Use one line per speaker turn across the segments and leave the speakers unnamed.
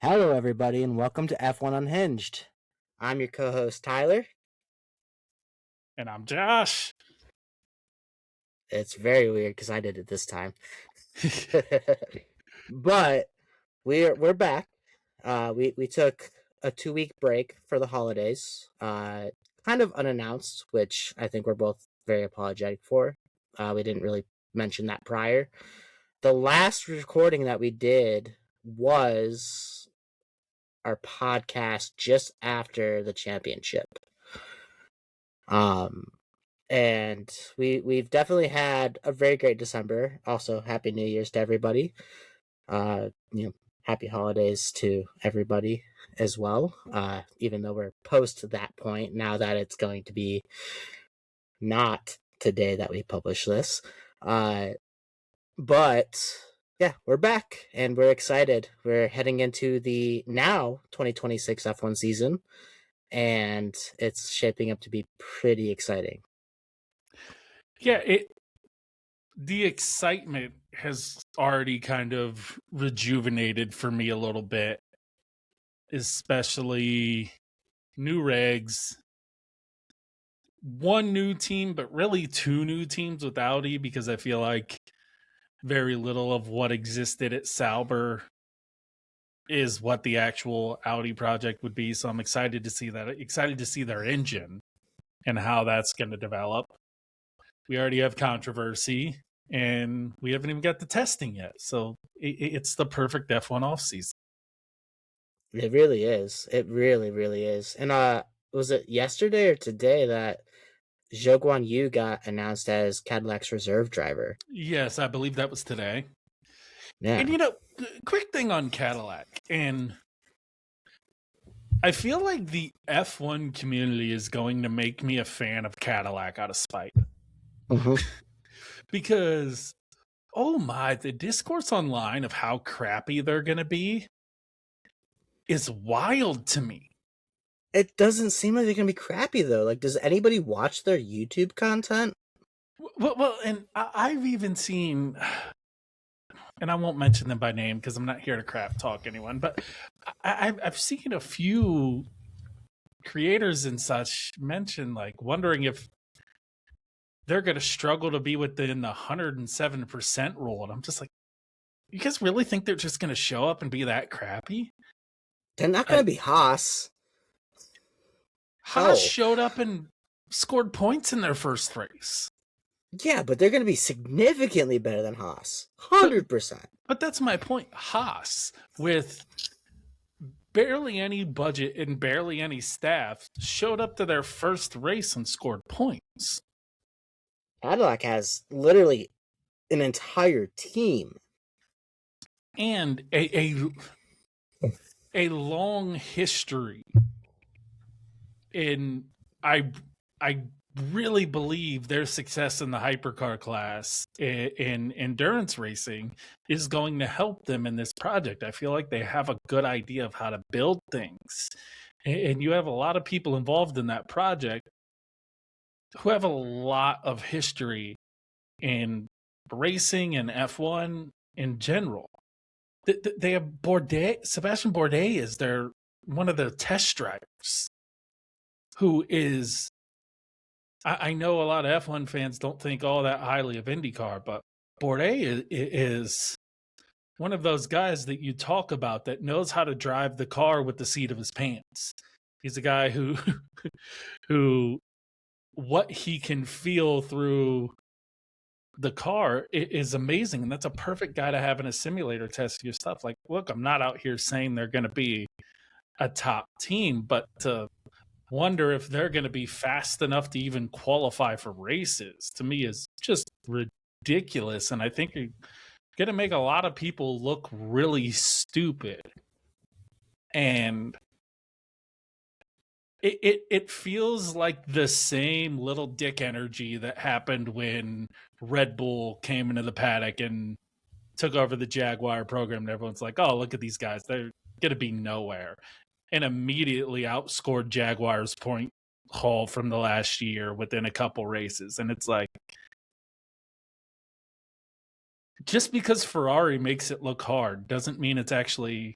Hello, everybody, and welcome to F1 Unhinged. I'm your co host, Tyler.
And I'm Josh.
It's very weird because I did it this time. But we're back. We took a 2-week break for the holidays, kind of unannounced, which I think we're both very apologetic for. We didn't really mention that prior. The last recording that we did was our podcast just after the championship. And we've definitely had a very great December. Also, happy New Year's to everybody. Happy holidays to everybody as well. Even though we're post that point, now that it's going to be not today that we publish this. But yeah, we're back and we're excited. We're heading into the now 2026 F1 season, and it's shaping up to be pretty exciting.
Yeah, the excitement has already kind of rejuvenated for me a little bit, especially new regs. One new team, but really two new teams with Audi, because I feel like very little of what existed at Sauber is what the actual Audi project would be. So I'm excited to see that. Excited to see their engine and how that's going to develop. We already have controversy, and we haven't even got the testing yet. So it's the perfect F1 off season.
It really is. It really, really is. And was it yesterday or today that Zhou Guan Yu got announced as Cadillac's reserve driver?
Yes, I believe that was today.
Yeah.
And quick thing on Cadillac, and I feel like the F1 community is going to make me a fan of Cadillac out of spite.
Mm-hmm.
Because, oh my, the discourse online of how crappy they're going to be is wild to me.
It doesn't seem like they're gonna be crappy though. Like, does anybody watch their YouTube content?
Well, and I've even seen, and I won't mention them by name because I'm not here to crap talk anyone, but I've seen a few creators and such mention, like, wondering if they're going to struggle to be within the 107% rule. And I'm just like, you guys really think they're just going to show up and be that crappy?
They're not gonna be Haas.
Haas showed up and scored points in their first race.
Yeah, but they're gonna be significantly better than Haas. 100%.
But that's my point. Haas, with barely any budget and barely any staff, showed up to their first race and scored points.
Cadillac has literally an entire team
and a long history. And I really believe their success in the hypercar class in endurance racing is going to help them in this project. I feel like they have a good idea of how to build things. And you have a lot of people involved in that project who have a lot of history in racing and F1 in general. They have Bourdais. Sebastian Bourdais is one of the test drivers, who is, I know a lot of F1 fans don't think all that highly of IndyCar, but Bourdais is one of those guys that you talk about that knows how to drive the car with the seat of his pants. He's a guy who what he can feel through the car is amazing, and that's a perfect guy to have in a simulator test your stuff. Like, look, I'm not out here saying they're going to be a top team, but to wonder if they're going to be fast enough to even qualify for races, to me, is just ridiculous. And I think you're going to make a lot of people look really stupid. And it feels like the same little dick energy that happened when Red Bull came into the paddock and took over the Jaguar program. And everyone's like, oh, look at these guys. They're going to be nowhere. And immediately outscored Jaguar's point haul from the last year within a couple races. And it's like, just because Ferrari makes it look hard doesn't mean it's actually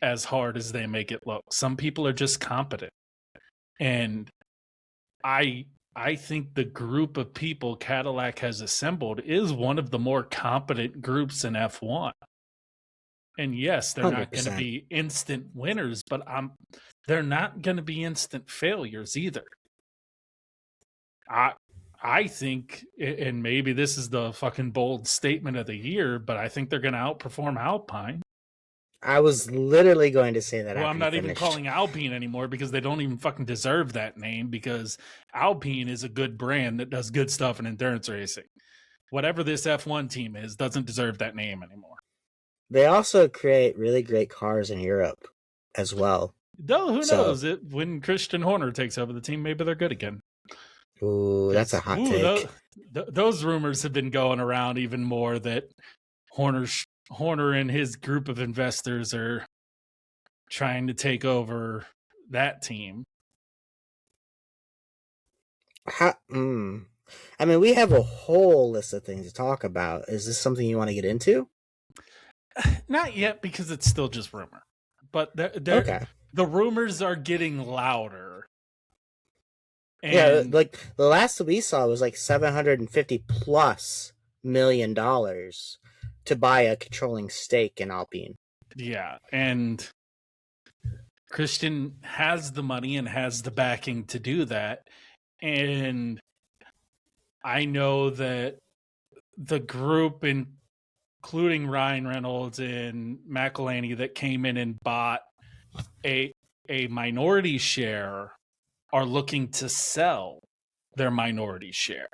as hard as they make it look. Some people are just competent. And I think the group of people Cadillac has assembled is one of the more competent groups in F1. And yes, they're not going to
100%.
be instant winners, but they're not going to be instant failures either. I think, and maybe this is the fucking bold statement of the year, but I think they're going to outperform Alpine.
I was literally going to say that
Well,
after
I'm
you
not even
finished.
calling Alpine anymore because they don't even fucking deserve that name, because Alpine is a good brand that does good stuff in endurance racing. Whatever this F1 team is doesn't deserve that name anymore.
They also create really great cars in Europe as well.
Though, who
So,
knows? When Christian Horner takes over the team, maybe they're good again.
ooh, that's a hot take.
Those rumors have been going around even more that Horner and his group of investors are trying to take over that team.
I mean, we have a whole list of things to talk about. Is this something you want to get into?
Not yet, because it's still just rumor. But
Okay.
the rumors are getting louder.
Yeah,
And
like the last we saw was like $750+ million to buy a controlling stake in Alpine.
yeah, and Christian has the money and has the backing to do that. And I know that the group, including Ryan Reynolds and McElhaney, that came in and bought a minority share, are looking to sell their minority share.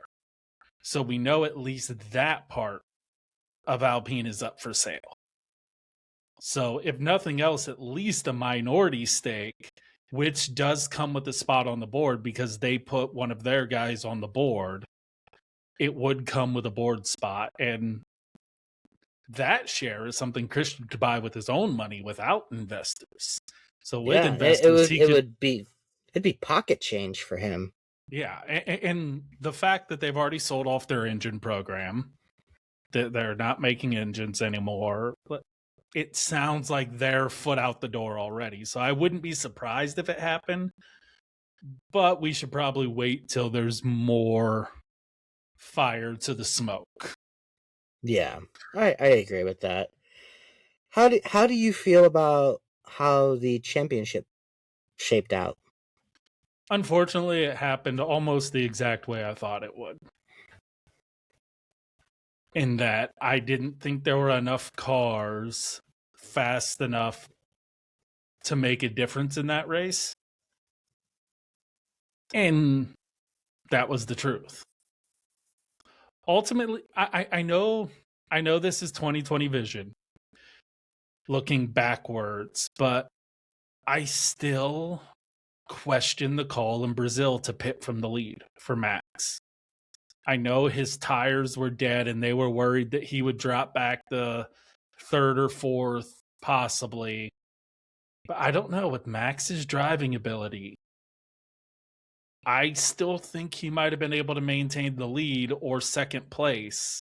So we know at least that part of Alpine is up for sale. So if nothing else, at least a minority stake, which does come with a spot on the board because they put one of their guys on the board, it would come with a board spot. And that share is something Christian could buy with his own money without investors. So with
Yeah,
investors, he could.
it'd be pocket change for him.
Yeah, and the fact that they've already sold off their engine program, that they're not making engines anymore, it sounds like they're foot out the door already. So I wouldn't be surprised if it happened, but we should probably wait till there's more fire to the smoke.
Yeah, I agree with that. How do you feel about how the championship shaped out?
Unfortunately, it happened almost the exact way I thought it would. In that I didn't think there were enough cars fast enough to make a difference in that race. And that was the truth. Ultimately, I know this is 2020 vision, looking backwards, but I still question the call in Brazil to pit from the lead for Max. I know his tires were dead and they were worried that he would drop back the third or fourth, possibly. But I don't know, with Max's driving ability, I still think he might have been able to maintain the lead or second place.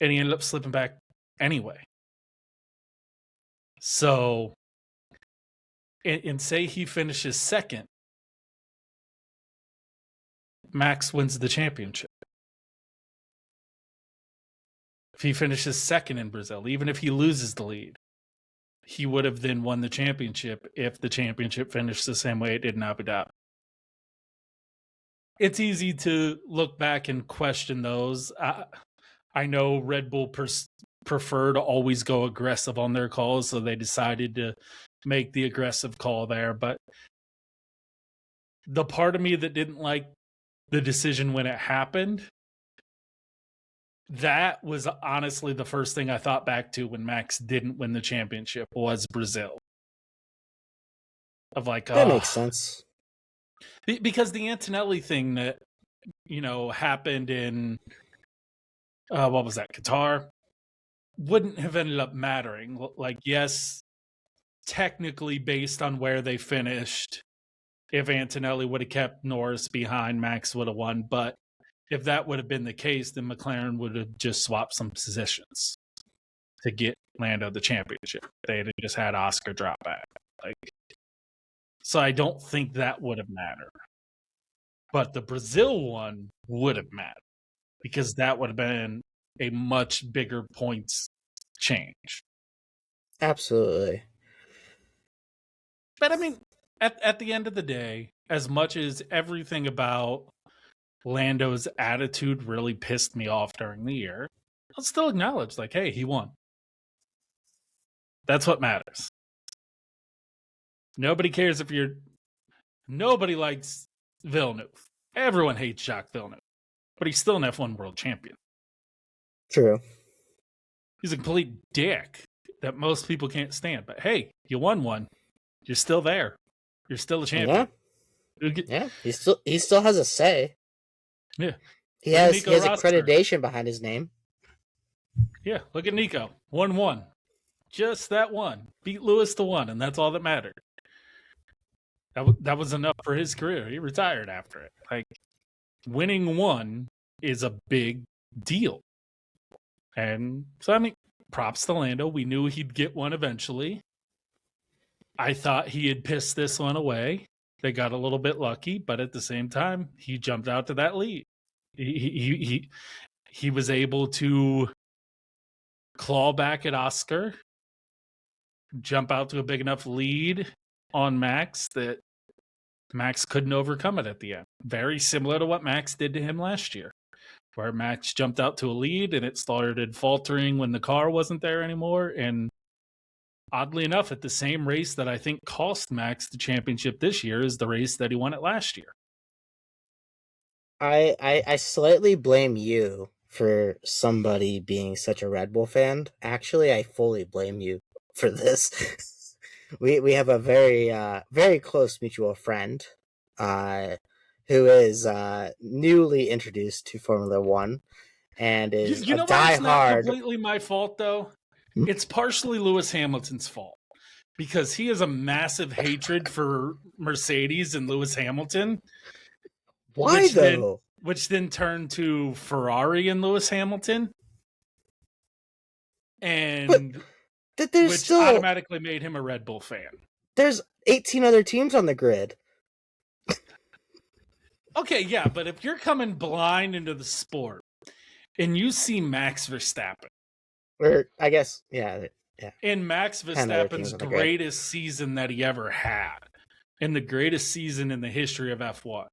And he ended up slipping back anyway. So, and say he finishes second, Max wins the championship. If he finishes second in Brazil, even if he loses the lead, he would have then won the championship if the championship finished the same way it did in Abu Dhabi. It's easy to look back and question those. I know Red Bull prefer to always go aggressive on their calls, so they decided to make the aggressive call there. But the part of me that didn't like the decision when it happened, that was honestly the first thing I thought back to when Max didn't win the championship, was Brazil. Of like,
That makes sense.
Because the Antonelli thing that, happened in, what was that, Qatar, wouldn't have ended up mattering. Like, yes, technically based on where they finished, if Antonelli would have kept Norris behind, Max would have won. But if that would have been the case, then McLaren would have just swapped some positions. to get Lando the championship. They had just had Oscar drop back. So I don't think that would have mattered. But the Brazil one would have mattered because that would have been a much bigger points change.
Absolutely.
But I mean, at the end of the day, as much as everything about Lando's attitude really pissed me off during the year, I'll still acknowledge, hey, he won. That's what matters. Nobody cares if you're... Nobody likes Villeneuve. Everyone hates Jacques Villeneuve. But he's still an F1 world champion.
True.
He's a complete dick that most people can't stand. But hey, you won one. You're still there. You're still a champion.
Yeah. He still has a say.
Yeah.
He has accreditation behind his name.
Yeah, look at Nico. 1-1. Just that one. Beat Lewis to 1, and that's all that mattered. That was enough for his career. He retired after it. Winning one is a big deal. And so, I mean, props to Lando. We knew he'd get one eventually. I thought he had pissed this one away. They got a little bit lucky, but at the same time, he jumped out to that lead. He was able to claw back at Oscar, jump out to a big enough lead on Max that Max couldn't overcome it at the end. Very similar to what Max did to him last year, where Max jumped out to a lead and it started faltering when the car wasn't there anymore. And oddly enough, at the same race that I think cost Max the championship this year is the race that he won it last year.
I slightly blame you for somebody being such a Red Bull fan. Actually, I fully blame you for this. We have a very close mutual friend who is newly introduced to Formula One and is
you know
a
why it's not
diehard.
completely my fault though? It's partially Lewis Hamilton's fault because he has a massive hatred for Mercedes and Lewis Hamilton.
Why though?
Which then turned to Ferrari and Lewis Hamilton, and which automatically made him a Red Bull fan.
There's 18 other teams on the grid.
Okay, yeah, but if you're coming blind into the sport and you see Max Verstappen,
or I guess, yeah.
In Max Verstappen's greatest season that he ever had, and the greatest season in the history of F1,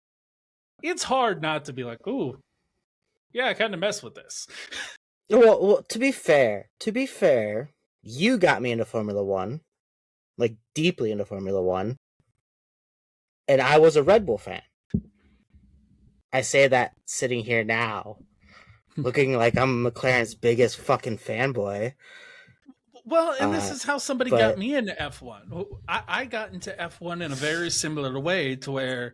it's hard not to be like, ooh, yeah, I kind of mess with this.
Well, to be fair, you got me into Formula One, deeply into Formula One, and I was a Red Bull fan. I say that sitting here now, looking like I'm McLaren's biggest fucking fanboy.
Well, and this is how somebody got me into F1. I got into F1 in a very similar way to where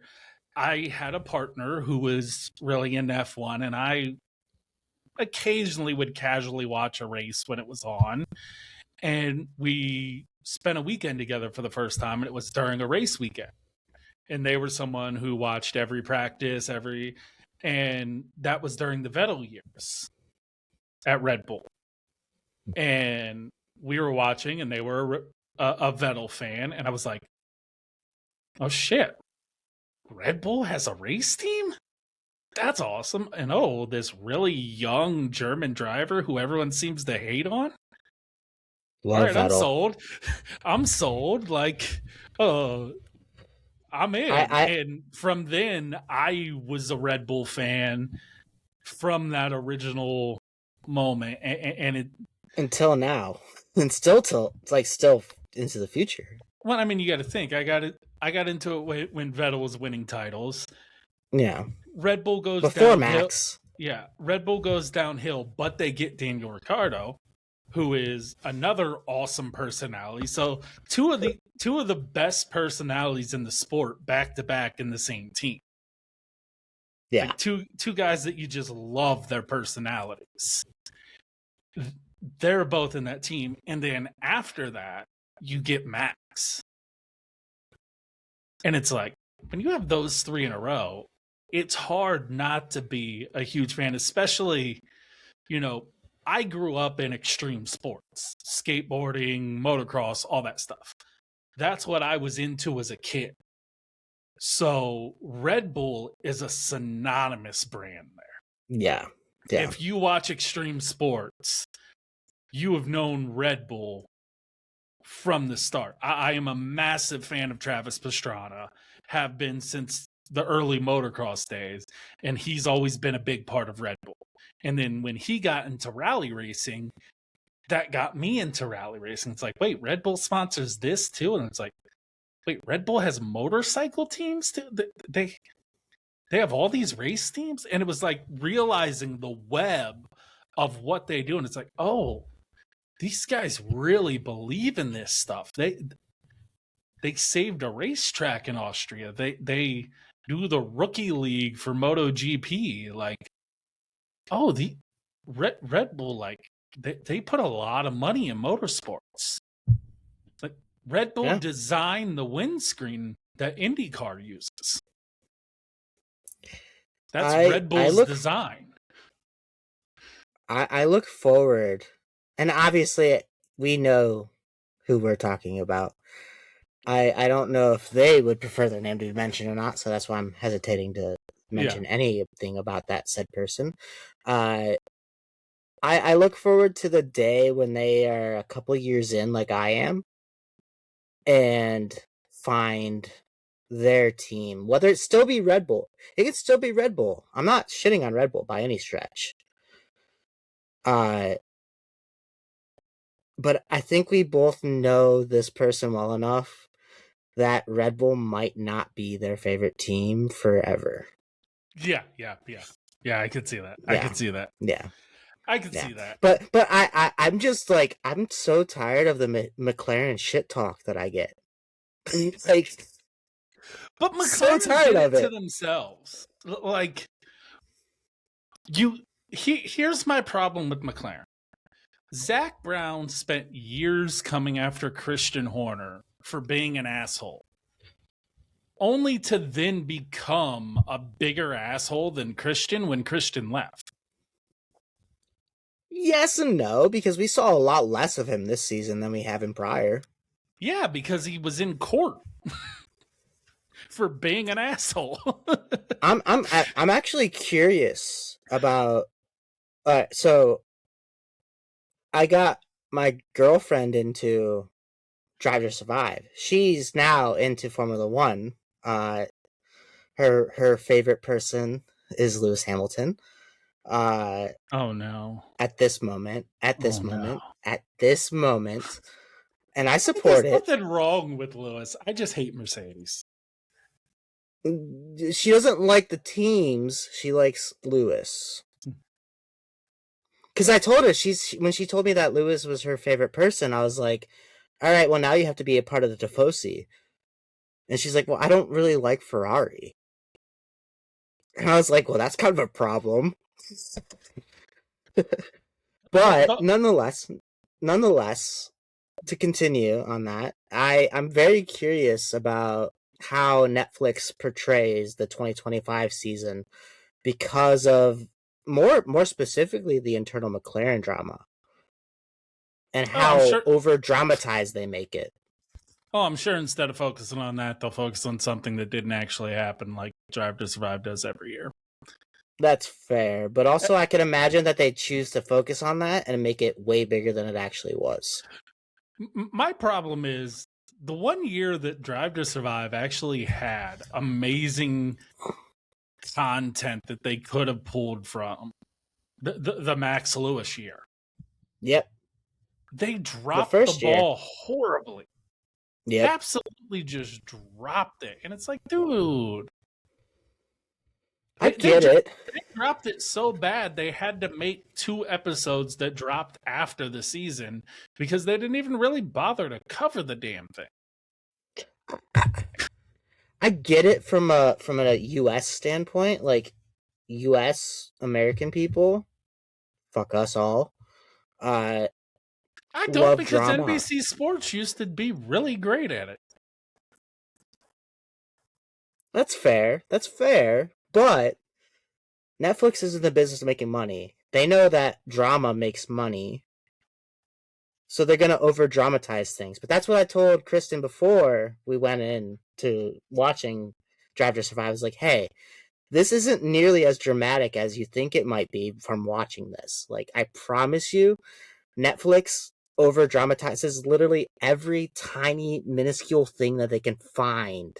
I had a partner who was really into F1, and I occasionally would casually watch a race when it was on. And we spent a weekend together for the first time, and it was during a race weekend. And they were someone who watched every practice, and that was during the Vettel years at Red Bull. And we were watching, and they were a Vettel fan, and I was like, oh shit, Red Bull has a race team? That's awesome. And this really young German driver who everyone seems to hate on? All right, Vettel. I'm sold. I'm in. And from then, I was a Red Bull fan from that original moment. And it...
Until now. And still into the future.
Well, I mean, you got to think. I got into it when Vettel was winning titles.
Yeah.
Red Bull goes
before
downhill.
Max.
Yeah, Red Bull goes downhill, but they get Daniel Ricciardo, who is another awesome personality. So two of the best personalities in the sport back to back in the same team.
Yeah,
two guys that you just love their personalities. They're both in that team, and then after that, you get Max, and it's like when you have those three in a row, it's hard not to be a huge fan, especially, I grew up in extreme sports, skateboarding, motocross, all that stuff. That's what I was into as a kid. So Red Bull is a synonymous brand there.
Yeah. Yeah.
If you watch extreme sports, you have known Red Bull from the start. I am a massive fan of Travis Pastrana, have been since the early motocross days, and he's always been a big part of Red Bull. And then when he got into rally racing, that got me into rally racing. It's like, wait, Red Bull sponsors this too? And it's like, wait, Red Bull has motorcycle teams too? They have all these race teams? And it was like realizing the web of what they do. And it's like, oh, these guys really believe in this stuff. They saved a racetrack in Austria. They do the rookie league for MotoGP. Like, oh, the Red Bull, like they put a lot of money in motorsports. Like Red Bull designed the windscreen that IndyCar uses. That's Red Bull's design.
I look forward, and obviously we know who we're talking about. I don't know if they would prefer their name to be mentioned or not, so that's why I'm hesitating to mention anything about that said person. I look forward to the day when they are a couple years in, like I am, and find their team, whether it still be Red Bull. It could still be Red Bull. I'm not shitting on Red Bull by any stretch. But I think we both know this person well enough that Red Bull might not be their favorite team forever.
Yeah, I could see that. Yeah. I could see that.
Yeah.
I could see that.
But I'm just like, I'm so tired of the McLaren shit talk that I get. Like,
but McLaren so did it to themselves. Like, here's my problem with McLaren. Zach Brown spent years coming after Christian Horner for being an asshole, only to then become a bigger asshole than Christian when Christian left.
Yes and no, because we saw a lot less of him this season than we have in prior.
Yeah, because he was in court for being an asshole.
I'm actually curious about. So I got my girlfriend into Drive to Survive. She's now into Formula One. Her favorite person is Lewis Hamilton.
Oh no!
At this moment, and I support
There's nothing wrong with Lewis. I just hate Mercedes.
She doesn't like the teams. She likes Lewis. Because I told her, when she told me that Lewis was her favorite person, I was like, all right, well, now you have to be a part of the Tifosi. And she's like, well, I don't really like Ferrari. And I was like, well, that's kind of a problem. But nonetheless, to continue on that, I'm very curious about how Netflix portrays the 2025 season because of more specifically the internal McLaren drama and how over dramatized they make it.
Oh, I'm sure instead of focusing on that, they'll focus on something that didn't actually happen, like Drive to Survive does every year.
That's fair, but also I can imagine that they choose to focus on that and make it way bigger than it actually was.
My problem is the one year that Drive to Survive actually had amazing content that they could have pulled from the Max Lewis year.
Yep.
They dropped the ball horribly.
Yep.
Absolutely just dropped it. And it's like, dude.
I get it.
They dropped it so bad they had to make 2 episodes that dropped after the season because they didn't even really bother to cover the damn thing.
I get it from a US standpoint, like US American people, fuck us all.
I don't, because
drama.
NBC Sports used to be really great at it.
That's fair. But Netflix is in the business of making money. They know that drama makes money, so they're gonna over dramatize things. But that's what I told Kristen before we went in to watching Drive to Survive. I was like, hey, this isn't nearly as dramatic as you think it might be from watching this. Like, I promise you, Netflix over dramatizes literally every tiny minuscule thing that they can find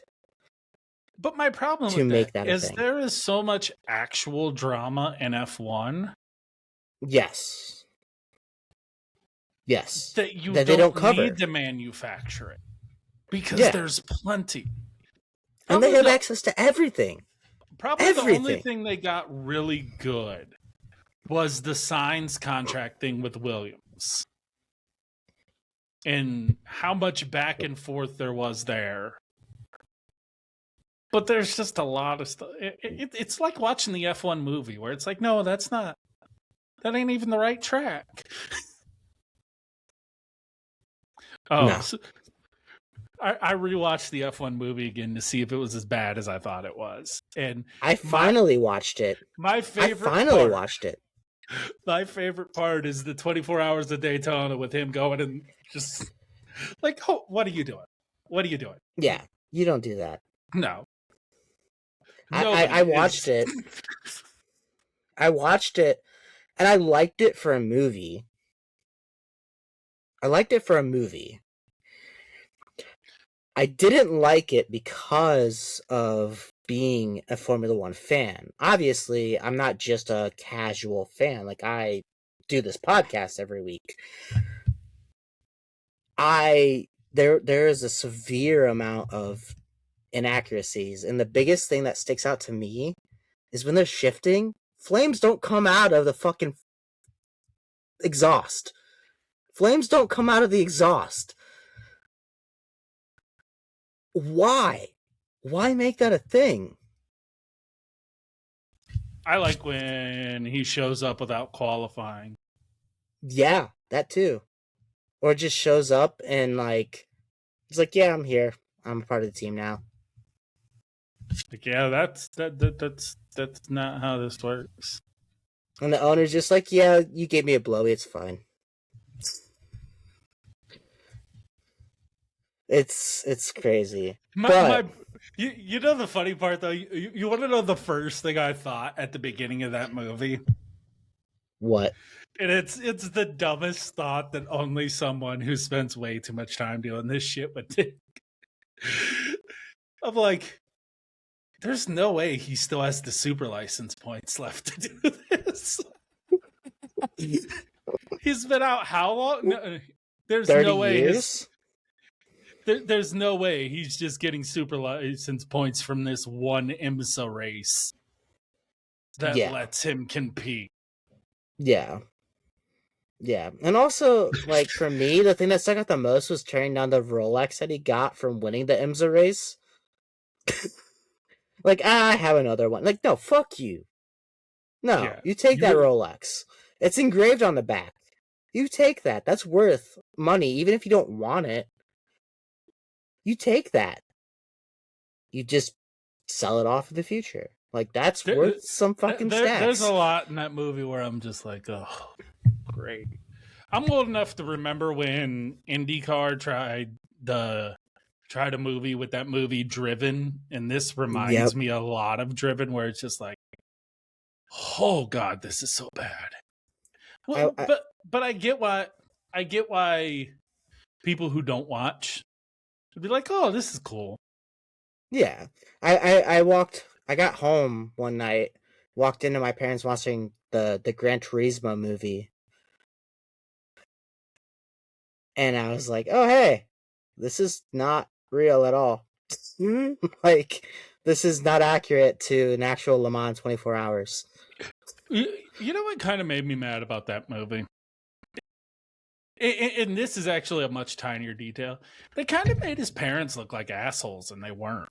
But my problem
to
with that
make that a
is
thing.
there is so much actual drama in F1
Yes. Yes.
that you
That they don't
don't need
cover.
to manufacture it because
Yeah.
there's plenty.
And they
Probably
have
the
access to everything.
probably the only
Everything.
thing they got really good was the Signs contract thing with Williams. And how much back and forth there was there. But there's just a lot of stuff. It's like watching the F1 movie where it's like, no, that ain't even the right track. Oh,
No.
so I rewatched the F1 movie again to see if it was as bad as I thought it was. And
I
my
finally watched it.
my
I
favorite
finally
part,
watched it.
my favorite part is the 24 hours of Daytona with him going and just like, oh, what are you doing? What are you doing?
Yeah. You don't do that.
No,
I
nobody
watched
is.
it. I watched it and I liked it for a movie. I liked it for a movie. I didn't like it because of being a Formula One fan. Obviously, I'm not just a casual fan. Like, I do this podcast every week. There is a severe amount of inaccuracies, and the biggest thing that sticks out to me is when they're shifting, flames don't come out of the fucking exhaust. Flames don't come out of the exhaust. Why? Why make that a thing?
I like when he shows up without qualifying.
Yeah, that too. Or just shows up and like he's like, yeah, I'm here. I'm a part of the team now.
Like, yeah, that's not how this works.
And the owner's just like, yeah, you gave me a blowy, it's fine. It's crazy.
My
But
you know the funny part though. You want to know the first thing I thought at the beginning of that movie,
what?
and it's the dumbest thought that only someone who spends way too much time doing this shit would think. I'm like, there's no way he still has the super license points left to do this. He's been out how long? No, there's
30
no way
years?
there's no way he's just getting super license points from this one IMSA race that
Yeah.
lets him compete.
Yeah. Yeah. And also, like, for me, the thing that stuck out the most was tearing down the Rolex that he got from winning the IMSA race. Like, I have another one. Like, no, fuck you. No,
Yeah,
you take that
you.
Rolex. It's engraved on the back. You take that. That's worth money, even if you don't want it. You take that. You just sell it off in the future. Like, that's
There,
worth some fucking
there's a
stacks.
lot in that movie where I'm just like, oh, great. I'm old enough to remember when IndyCar tried a movie with that movie Driven, and this reminds
Yep.
me a lot of Driven, where it's just like, oh god, this is so bad.
I,
Well,
I
but I get why people who don't watch would be like, oh, this is cool.
yeah. I got home one night, walked into my parents watching the Gran Turismo movie, and I was like, oh hey, this is not real at all. Like, this is not accurate to an actual Le Mans 24 hours.
You know what kind of made me mad about that movie? And this is actually a much tinier detail. They kind of made his parents look like assholes, and they weren't.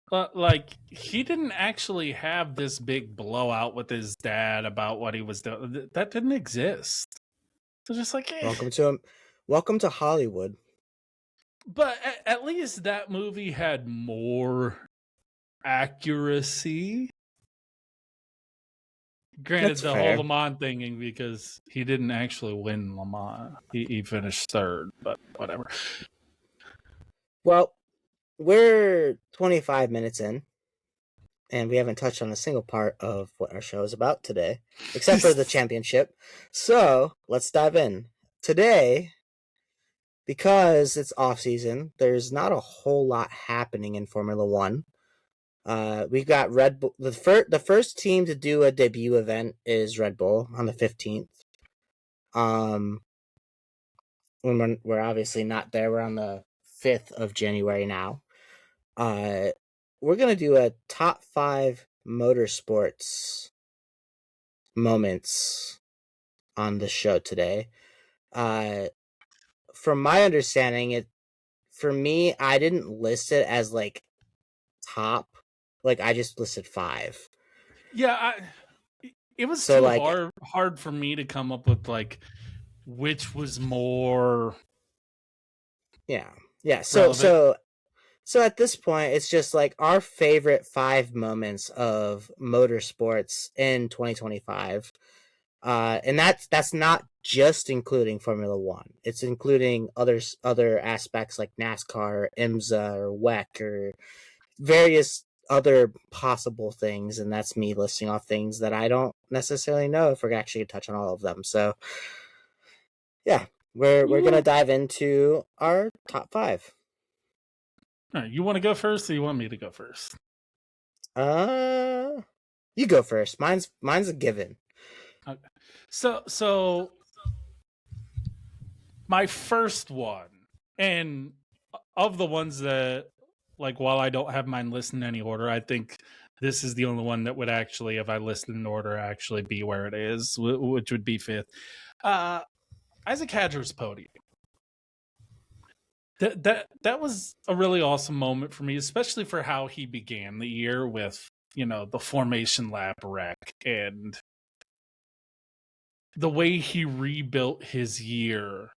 But like, he didn't actually have this big blowout with his dad about what he was doing. That didn't exist. So just like,
Welcome to Hollywood.
but at least that movie had more accuracy. Granted,
That's
the whole
fair.
Le Mans thing, because he didn't actually win Le Mans. He finished third, but whatever.
Well, we're 25 minutes in, and we haven't touched on a single part of what our show is about today, except for the championship. So let's dive in. Today, because it's off season, there's not a whole lot happening in Formula One. We've got Red Bull. The first team to do a debut event is Red Bull on the 15th. When we're obviously not there, we're on the 5th of January now. Uh, we're gonna do a top 5 motorsports moments on the show today. Uh, from my understanding, it for me, I didn't list it as like top. Like I just listed 5.
Yeah, it was
So
too
like
hard for me to come up with like which was more
yeah. Yeah.
relevant.
So at this point, it's just like our favorite 5 moments of motorsports in 2025. And that's not just including Formula One. It's including other aspects like NASCAR, IMSA, or WEC, or various other possible things. And that's me listing off things that I don't necessarily know if we're actually gonna touch on all of them. So yeah, we're gonna
Ooh.
dive into our top 5.
All right, you want to go first, or you want me to go first?
Uh, you go first. Mine's a given.
Okay. So my first one, and of the ones that, like, while I don't have mine listed in any order, I think this is the only one that would actually, if I listed in order, actually be where it is, which would be 5th. Isaac Hadjar's podium. That was a really awesome moment for me, especially for how he began the year with, the formation lap wreck and the way he rebuilt his year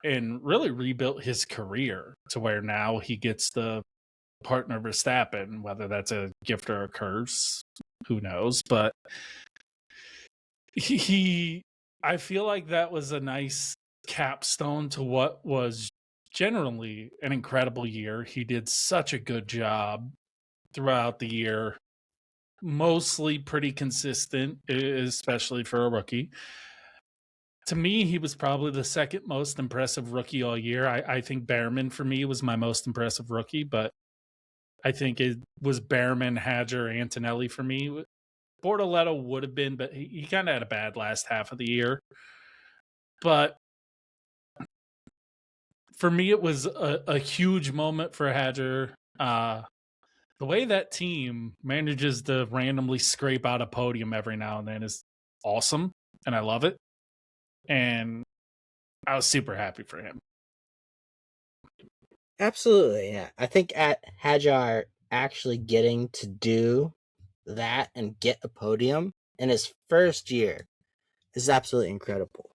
and really rebuilt his career to where now he gets the partner Verstappen, whether that's a gift or a curse, who knows? But he I feel like that was a nice capstone to what was generally an incredible year. He did such a good job throughout the year, mostly pretty consistent, especially for a rookie. To me, he was probably the second most impressive rookie all year. I think Behrman for me was my most impressive rookie, but I think it was Behrman, Hadjar, Antonelli for me. Bortoletto would have been, but he kind of had a bad last half of the year. But for me, it was a huge moment for Hadjar. The way that team manages to randomly scrape out a podium every now and then is awesome, and I love it. And I was super happy for him.
Absolutely, yeah. I think at Hajar actually getting to do that and get a podium in his first year is absolutely incredible.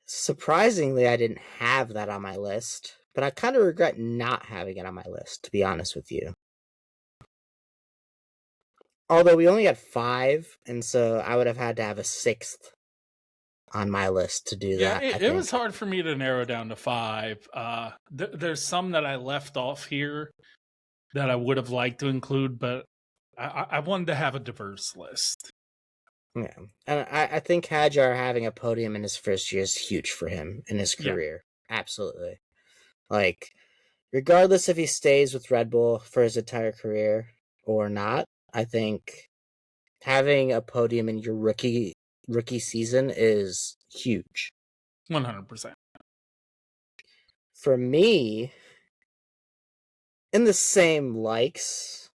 Surprisingly, I didn't have that on my list, but I kind of regret not having it on my list, to be honest with you. Although we only had 5, and so I would have had to have a 6th on my list to do
Yeah,
that, I
it was
think.
hard for me to narrow down to 5. There's some that I left off here that I would have liked to include, but I wanted to have a diverse list.
Yeah. And I think Hajar having a podium in his first year is huge for him in his
Yeah,
career. Absolutely. Like, regardless if he stays with Red Bull for his entire career or not, I think having a podium in your rookie season is huge.
100%.
For me, in the same likes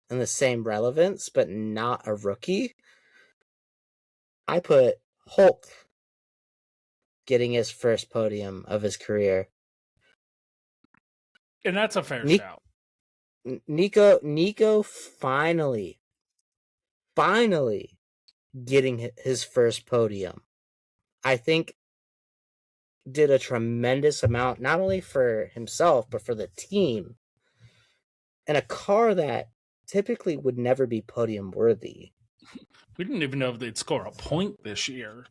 and the same relevance, but not a rookie, I put Hulk getting his first podium of his career.
And that's a fair
Ni-
shout.
Nico finally getting his first podium. I think did a tremendous amount, not only for himself, but for the team. And a car that typically would never be podium worthy.
We didn't even know if they'd score a point this year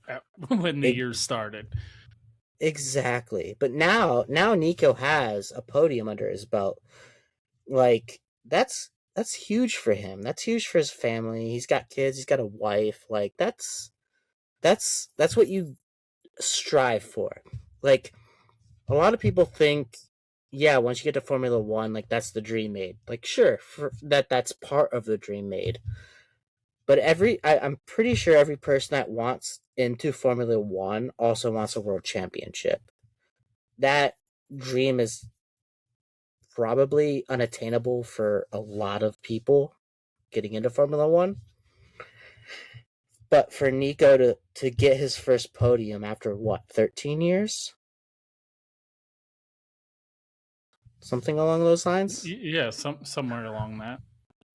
when the
E-
year started.
exactly. But now Nico has a podium under his belt. Like that's huge for him. That's huge for his family. He's got kids. He's got a wife. Like that's what you strive for. Like a lot of people think, yeah, once you get to Formula One, like that's the dream made. Like sure, that's part of the dream made. But I'm pretty sure every person that wants into Formula One also wants a world championship. That dream is probably unattainable for a lot of people getting into Formula One. But for Nico to get his first podium after what, 13 years? Something along those lines?
Yeah, somewhere along that.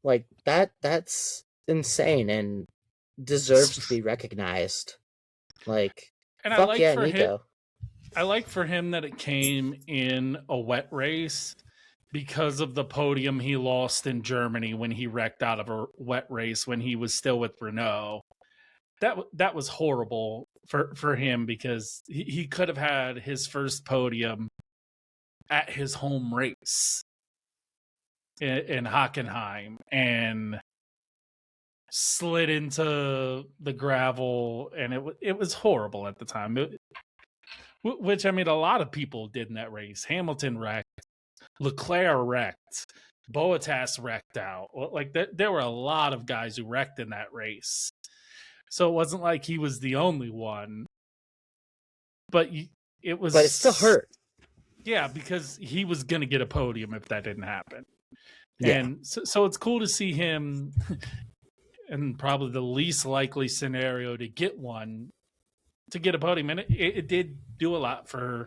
Like that's insane and deserves to be recognized. Like
And
fuck yeah, Nico.
I like for him that it came in a wet race because of the podium he lost in Germany when he wrecked out of a wet race when he was still with Renault. That was horrible for him because he could have had his first podium at his home race in Hockenheim and slid into the gravel, and it was horrible at the time. Which I mean, a lot of people did in that race. Hamilton wrecked, Leclerc wrecked, Boatas wrecked out. Like there were a lot of guys who wrecked in that race. So it wasn't like he was the only one, but it
But it still
was,
hurt.
yeah, because he was going to get a podium if that didn't happen.
Yeah.
And so it's cool to see him in probably the least likely scenario to get one, to get a podium. And it did do a lot for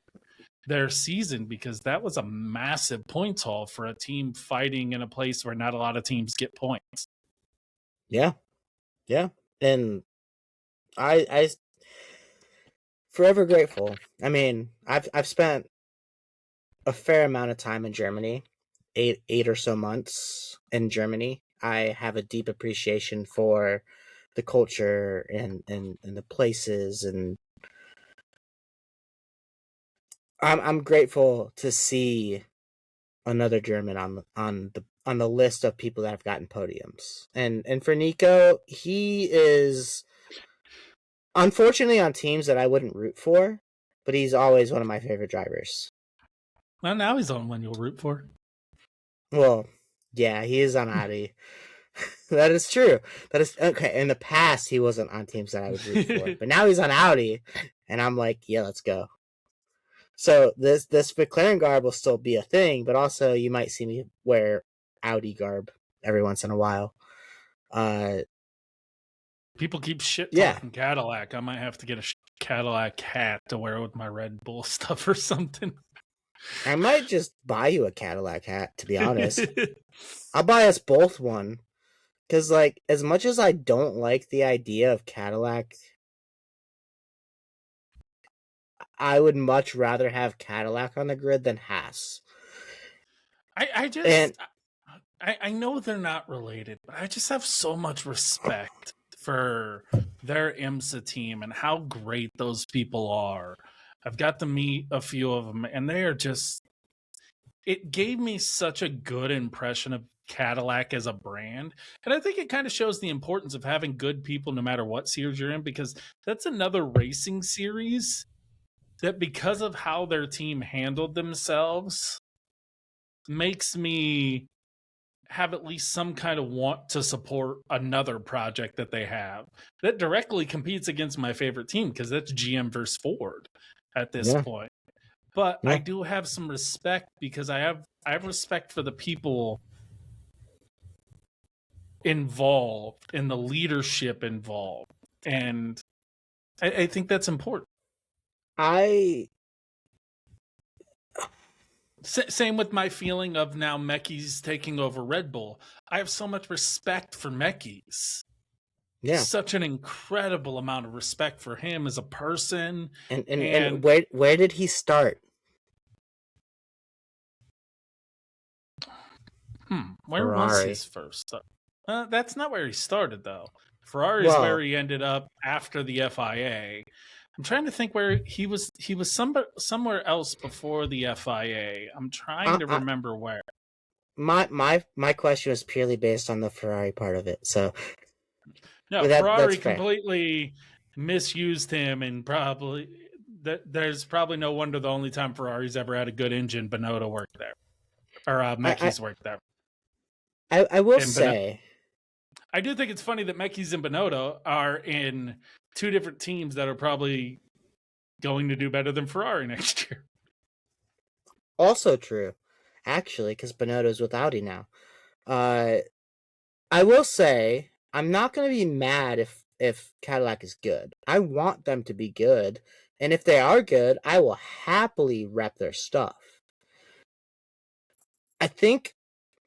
their season because that was a massive points haul for a team fighting in a place where not a lot of teams get points.
Yeah. Yeah. And I forever grateful. I mean, I've spent a fair amount of time in Germany, eight or so months in Germany. I have a deep appreciation for the culture and the places, and I'm grateful to see another German on the list of people that have gotten podiums. And for Nico, he is unfortunately on teams that I wouldn't root for, but he's always one of my favorite drivers.
Well, now he's on one you'll root for.
Well, yeah, he is on Audi. That is true. That is okay. In the past, he wasn't on teams that I would root for, but now he's on Audi, and I'm like, yeah, let's go. So this McLaren garb will still be a thing, but also you might see me wear Audi garb every once in a while. Uh,
People keep shit
yeah,
talking Cadillac. I might have to get a Cadillac hat to wear with my Red Bull stuff or something.
I might just buy you a Cadillac hat. To be honest, I'll buy us both one because, like, as much as I don't like the idea of Cadillac, I would much rather have Cadillac on the grid than Haas.
I
And
just I know they're not related, but I just have so much respect for their IMSA team and how great those people are. I've got to meet a few of them, and they are just, it gave me such a good impression of Cadillac as a brand. And I think it kind of shows the importance of having good people no matter what series you're in, because that's another racing series that, because of how their team handled themselves, makes me have at least some kind of want to support another project that they have that directly competes against my favorite team, because that's GM versus Ford at this
yeah,
point. But I
yeah,
do have some respect because I have respect for the people involved and the leadership involved. And I think that's important.
I
Same with my feeling of now Mekis taking over Red Bull. I have so much respect for Mekis.
yeah.
Such an incredible amount of respect for him as a person.
And
And
where did he start?
where was his
Ferrari.
first? That's not where he started, though. Ferrari's where
Well,
he ended up after the FIA. I'm trying to think where he was. He was somewhere else before the FIA. I'm trying
I,
to
I,
remember where.
my question was purely based on the Ferrari part of it. So
No,
that's
Ferrari
fair.
completely misused him, and probably there's probably no wonder the only time Ferrari's ever had a good engine, Binotto worked there, or
I
Mecky's worked there.
I will
And
say,
I do think it's funny that Mecky's and Binotto are in two different teams that are probably going to do better than Ferrari next year.
also true, actually, because Binotto's with Audi now. Uh, I will say I'm not gonna be mad if Cadillac is good. I want them to be good, and if they are good, I will happily rep their stuff. I think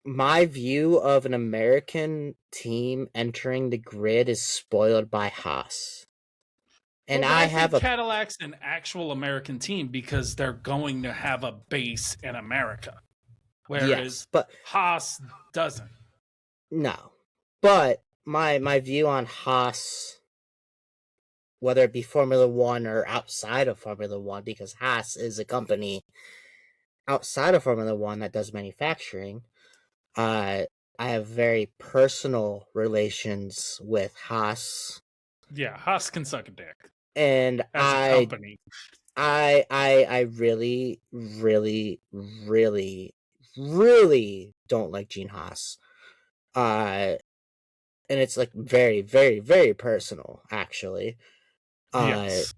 my view of an American team entering the grid is spoiled by Haas. And
Well, but
I
I
have
think
a
Cadillac's an actual American team because they're going to have a base in America,
yes,
whereas
but
Haas doesn't.
no. But my view on Haas, whether it be Formula One or outside of Formula One, because Haas is a company outside of Formula One that does manufacturing, uh I have very personal relations with Haas,
Yeah, Haas can suck a dick
and
as a company.
I really, really, really, really don't like Gene Haas. Uh, and it's like very, very, very personal, actually. Uh,
Yes,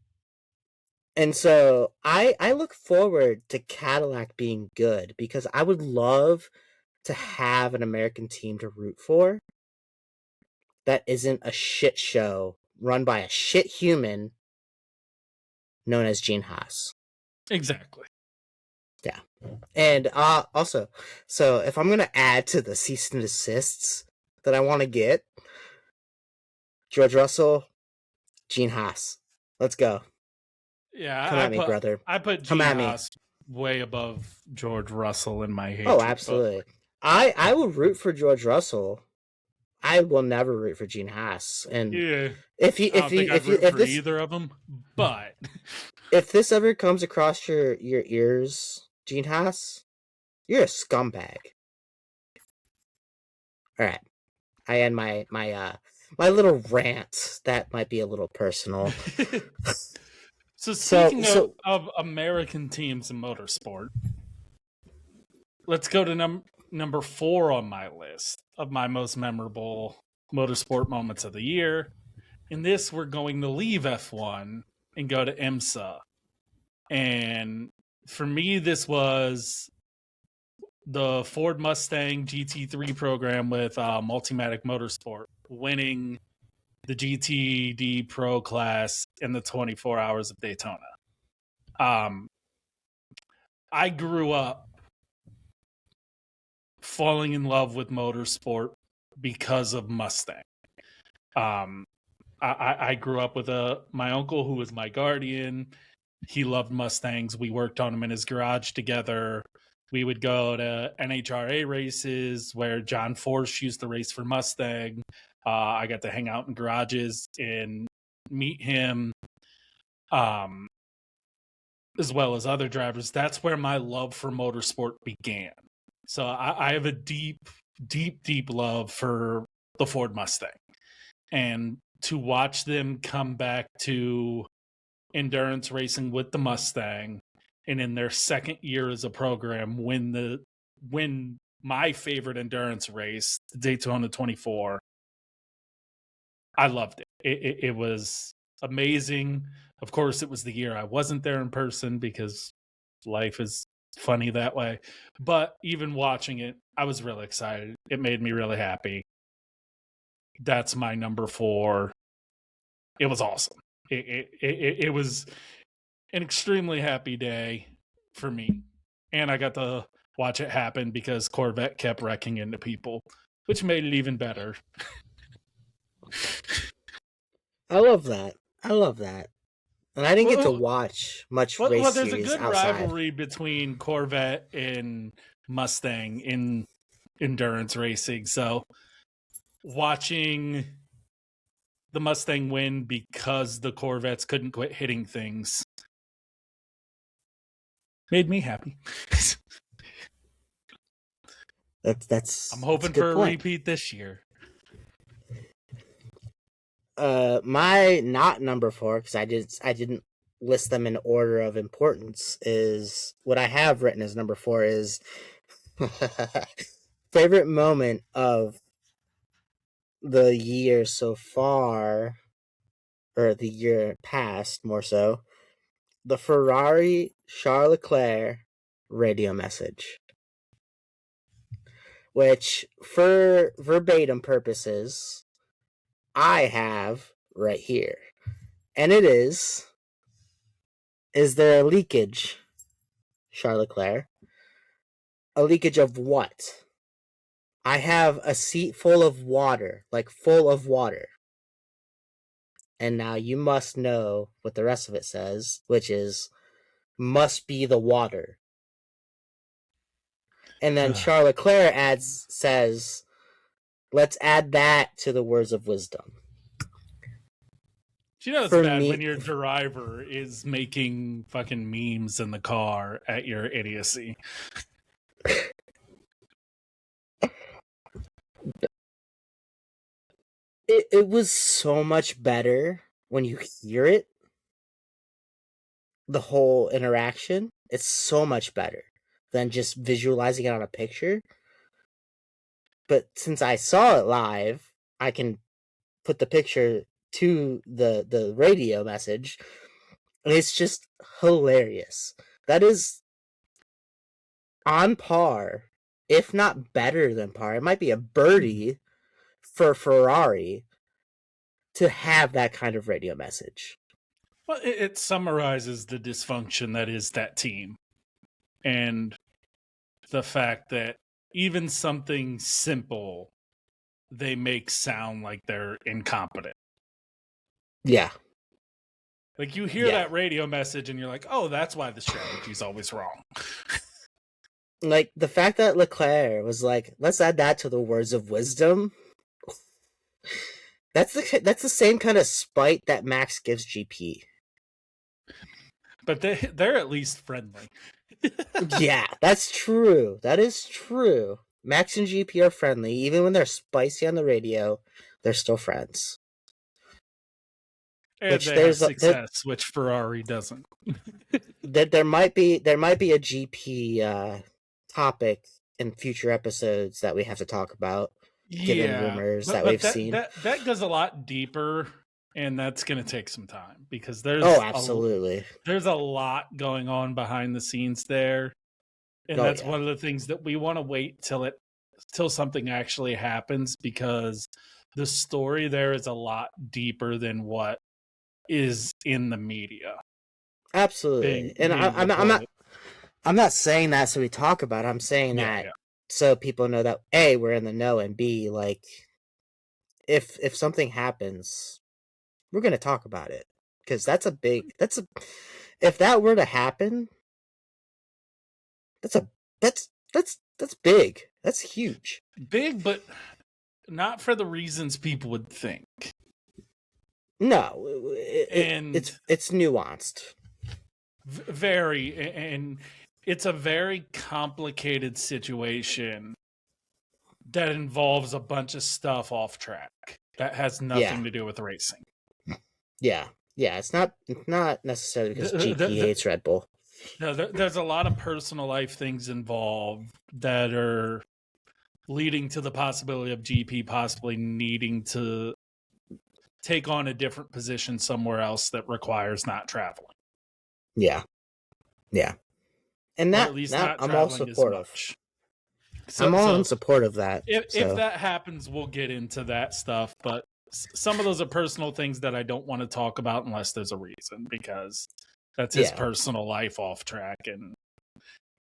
and so I look forward to Cadillac being good because I would love to have an American team to root for that isn't a shit show run by a shit human known as Gene Haas.
exactly.
Yeah. And also, so if I'm gonna add to the cease and desists that I want to get, George Russell, Gene Haas, let's go.
Yeah,
Come at me, brother.
I put
Come
Gene
at me.
Haas way above George Russell in my
Oh,
hatred. But
absolutely. I will root for George Russell. I will never root for Gene Haas. And
yeah,
if he
I don't think I'd root
if
for
this
either of them. But
if this ever comes across your ears, Gene Haas, you're a scumbag. All right. I end my little rant that might be a little personal.
so
So
speaking
so
of American teams in motorsport, let's go to number 4 on my list of my most memorable motorsport moments of the year. In this, we're going to leave F1 and go to IMSA. And for me, this was the Ford Mustang GT3 program with Multimatic Motorsport, winning the GTD Pro class in the 24 Hours of Daytona. Um, I grew up falling in love with motorsport because of Mustang. Um, I grew up with my uncle who was my guardian. He loved Mustangs. We worked on them in his garage together. We would go to NHRA races where John Force used to race for Mustang. I got to hang out in garages and meet him, um, as well as other drivers. That's where my love for motorsport began. So I have a deep, deep, deep love for the Ford Mustang. And to watch them come back to endurance racing with the Mustang, and in their second year as a program, win my favorite endurance race, the Daytona 24. I loved it. It was amazing. Of course, it was the year I wasn't there in person because life is funny that way. But even watching it, I was really excited. It made me really happy. That's my number 4. It was awesome. It was an extremely happy day for me. And I got to watch it happen because Corvette kept wrecking into people, which made it even better.
I love that. I love that. And I didn't get to
Well,
watch much race
there's a
series
good
outside.
rivalry between Corvette and Mustang in endurance racing. So watching the Mustang win because the Corvettes couldn't quit hitting things. Made me happy.
That's
I'm
a
hoping
good
for a
point.
repeat this year.
My not number 4, because I didn't list them in order of importance, is what I have written as number 4 is favorite moment of the year so far, or the year past more so, the Ferrari Charles Leclerc radio message, which for verbatim purposes I have right here. And it is there a leakage, Charles Leclerc? A leakage of what? I have a seat full of water, like full of water. And now you must know what the rest of it says, which is must be the water. And then Charles Leclerc says, let's add that to the words of wisdom.
You know it's
For
bad
me,
when your driver is making fucking memes in the car at your idiocy.
it was so much better when you hear it, the whole interaction. It's so much better than just visualizing it on a picture. But since I saw it live, I can put the picture to the radio message, and it's just hilarious. That is on par, if not better than par. It might be a birdie for Ferrari to have that kind of radio message.
Well, it summarizes the dysfunction that is that team, and the fact that even something simple they make sound like they're incompetent.
Yeah.
Like you hear that radio message and you're like, oh, that's why the strategy's always wrong.
Like the fact that Leclerc was like, let's add that to the words of wisdom. That's the same kind of spite that Max gives GP.
But they're at least friendly.
Yeah, that's true. That is true. Max and GP are friendly. Even when they're spicy on the radio, they're still friends.
And
Which
they have success, which Ferrari doesn't.
there might be a GP topic in future episodes that we have to talk about, given rumors that we've seen.
That goes a lot deeper, and that's going to take some time because there's
absolutely
there's a lot going on behind the scenes there, and that's one of the things that we want to wait till something actually happens, because the story there is a lot deeper than what is in the media.
Absolutely. And I'm not saying that so we talk about it. I'm saying that so people know that A, we're in the know, and B, like if something happens, we're going to talk about it, because if that were to happen, that's big. That's huge.
Big, but not for the reasons people would think.
No, it's nuanced.
Very, and it's a very complicated situation that involves a bunch of stuff off track that has nothing to do with racing.
Yeah, it's not necessarily because GP hates Red Bull.
No, there's a lot of personal life things involved that are leading to the possibility of GP possibly needing to take on a different position somewhere else that requires not traveling.
Yeah. And that,
or at least
that
not
I'm all
traveling as
supportive.
much.
I'm all in support of that.
If that happens, we'll get into that stuff. But some of those are personal things that I don't want to talk about unless there's a reason, because that's his personal life off track. And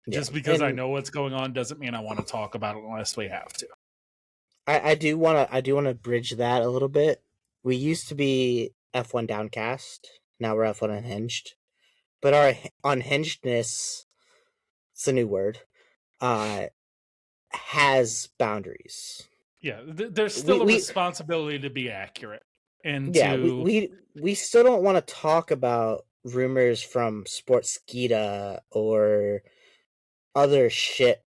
just because I know what's going on doesn't mean I want to talk about it unless we have to.
I do want to bridge that a little bit. We used to be F1 Downcast. Now we're F1 Unhinged. But our unhingedness, it's a new word, has boundaries.
Yeah, there's still a responsibility to be accurate.
Yeah,
into
we still don't want to talk about rumors from Sportskeeda or other shit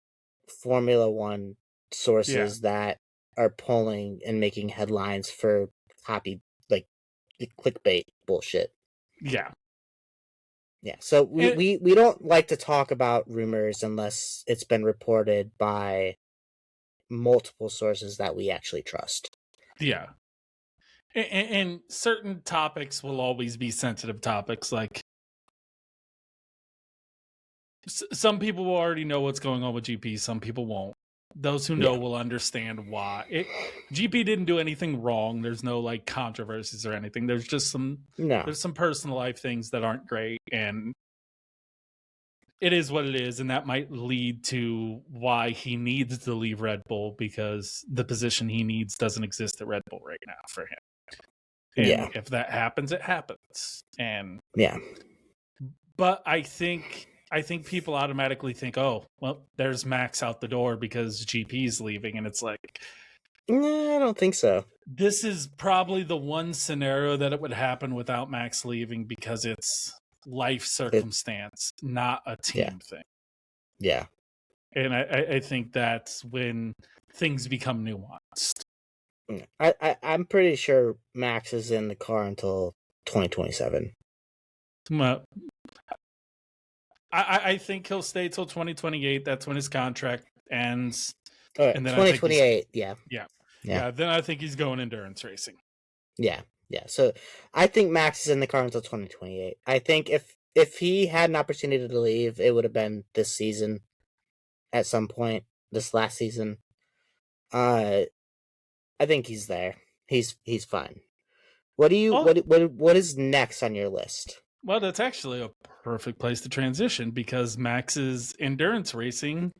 Formula One
yeah,
sources that are pulling and making headlines for copy like clickbait bullshit.
yeah.
Yeah, so
And
we don't like to talk about rumors unless it's been reported by multiple sources that we actually trust.
yeah. And certain topics will always be sensitive topics. Like some people will already know what's going on with GP, some people won't. Those who know
Yeah,
will understand why. GP didn't do anything wrong. There's no like controversies or anything. There's just
no,
there's some personal life things that aren't great, and it is what it is, and that might lead to why he needs to leave Red Bull, because the position he needs doesn't exist at Red Bull right now for him. And
yeah,
if that happens, it happens. And
yeah.
but I think people automatically think, oh, well, there's Max out the door because GP's leaving, and it's like
No, I don't think so.
this is probably the one scenario that it would happen without Max leaving, because it's life
It,
circumstance, not a
yeah,
team thing.
yeah.
And I think that's when things become nuanced.
I'm pretty sure Max is in the car until 2027.
Well, I think he'll stay till 2028. That's when his contract ends.
All right,
And then I think he's
2028. Yeah,
yeah.
yeah,
Yeah, then I think he's going endurance racing.
yeah, yeah. So I think Max is in the car until 2028. I think if he had an opportunity to leave, it would have been this season at some point, this last season. Uh, I think he's there. He's fine. What do you
Oh,
what is next on your list?
well, that's actually a perfect place to transition, because Max's endurance racing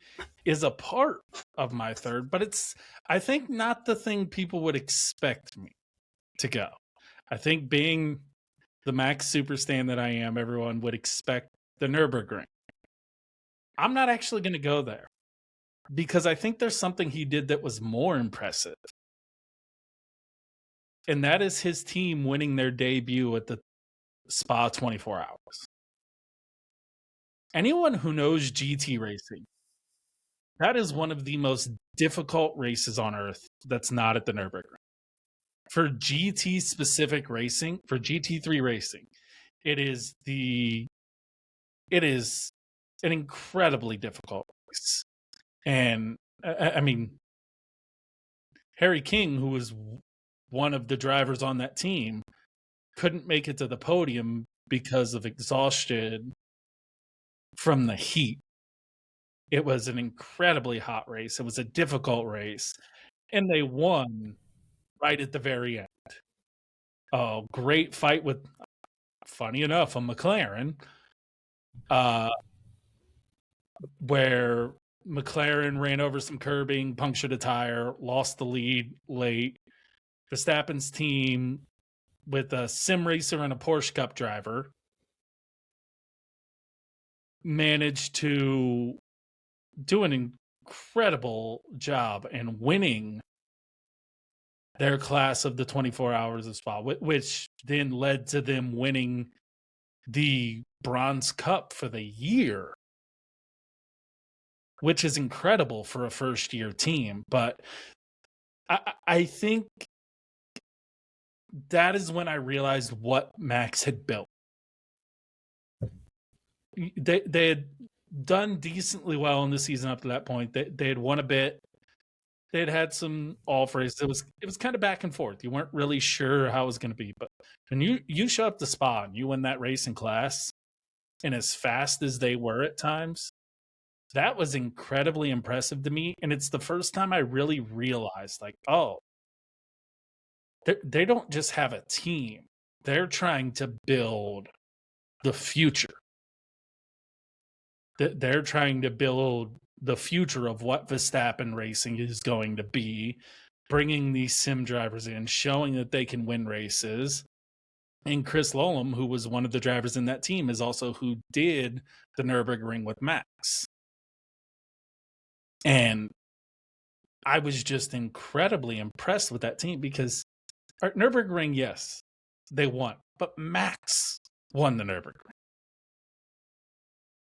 is a part of my third, but it's, I think, not the thing people would expect me to go. I think, being the Max super stan that I am, everyone would expect the Nürburgring. I'm not actually going to go there, because I think there's something he did that was more impressive. And that is his team winning their debut at the Spa 24 Hours. Anyone who knows GT racing, that is one of the most difficult races on earth that's not at the Nürburgring. For GT specific racing, for GT3 racing, it is it is an incredibly difficult race. And I mean, Harry King, who was one of the drivers on that team, couldn't make it to the podium because of exhaustion from the heat. It was an incredibly hot race. It was a difficult race, and they won right at the very end. Oh, great fight with, funny enough, a McLaren, uh, where McLaren ran over some curbing, punctured a tire, lost the lead late. Verstappen's team, with a sim racer and a Porsche Cup driver, managed to do an incredible job in winning their class of the 24 hours of Spa, which then led to them winning the Bronze Cup for the year, which is incredible for a first year team. But I think that is when I realized what Max had built. They had done decently well in the season up to that point. They had won a bit. They had some off races. It was kind of back and forth. You weren't really sure how it was going to be. But when you show up to Spa and you win that race in class, and as fast as they were at times, that was incredibly impressive to me. And it's the first time I really realized, like, oh, they don't just have a team. They're trying to build the future. They're trying to build the future of what Verstappen racing is going to be, bringing these sim drivers in, showing that they can win races. And Chris Lolum, who was one of the drivers in that team, is also who did the Nürburgring with Max. And I was just incredibly impressed with that team, because Nürburgring, yes, they won, but Max won the Nürburgring.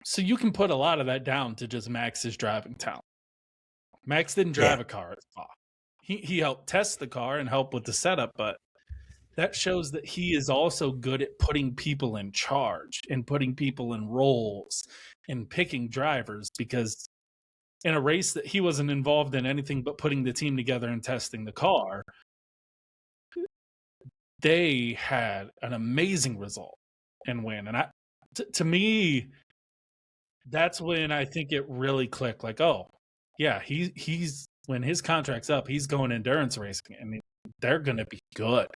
So you can put a lot of that down to just Max's driving talent. Max didn't drive
Yeah.
a car at Spa. He helped test the car and help with the setup, but that shows that he is also good at putting people in charge and putting people in roles and picking drivers, because in a race that he wasn't involved in anything but putting the team together and testing the car, they had an amazing result and win. And to me, that's when I think it really clicked. Like, oh, yeah, he's when his contract's up, he's going endurance racing, and they're going to be good.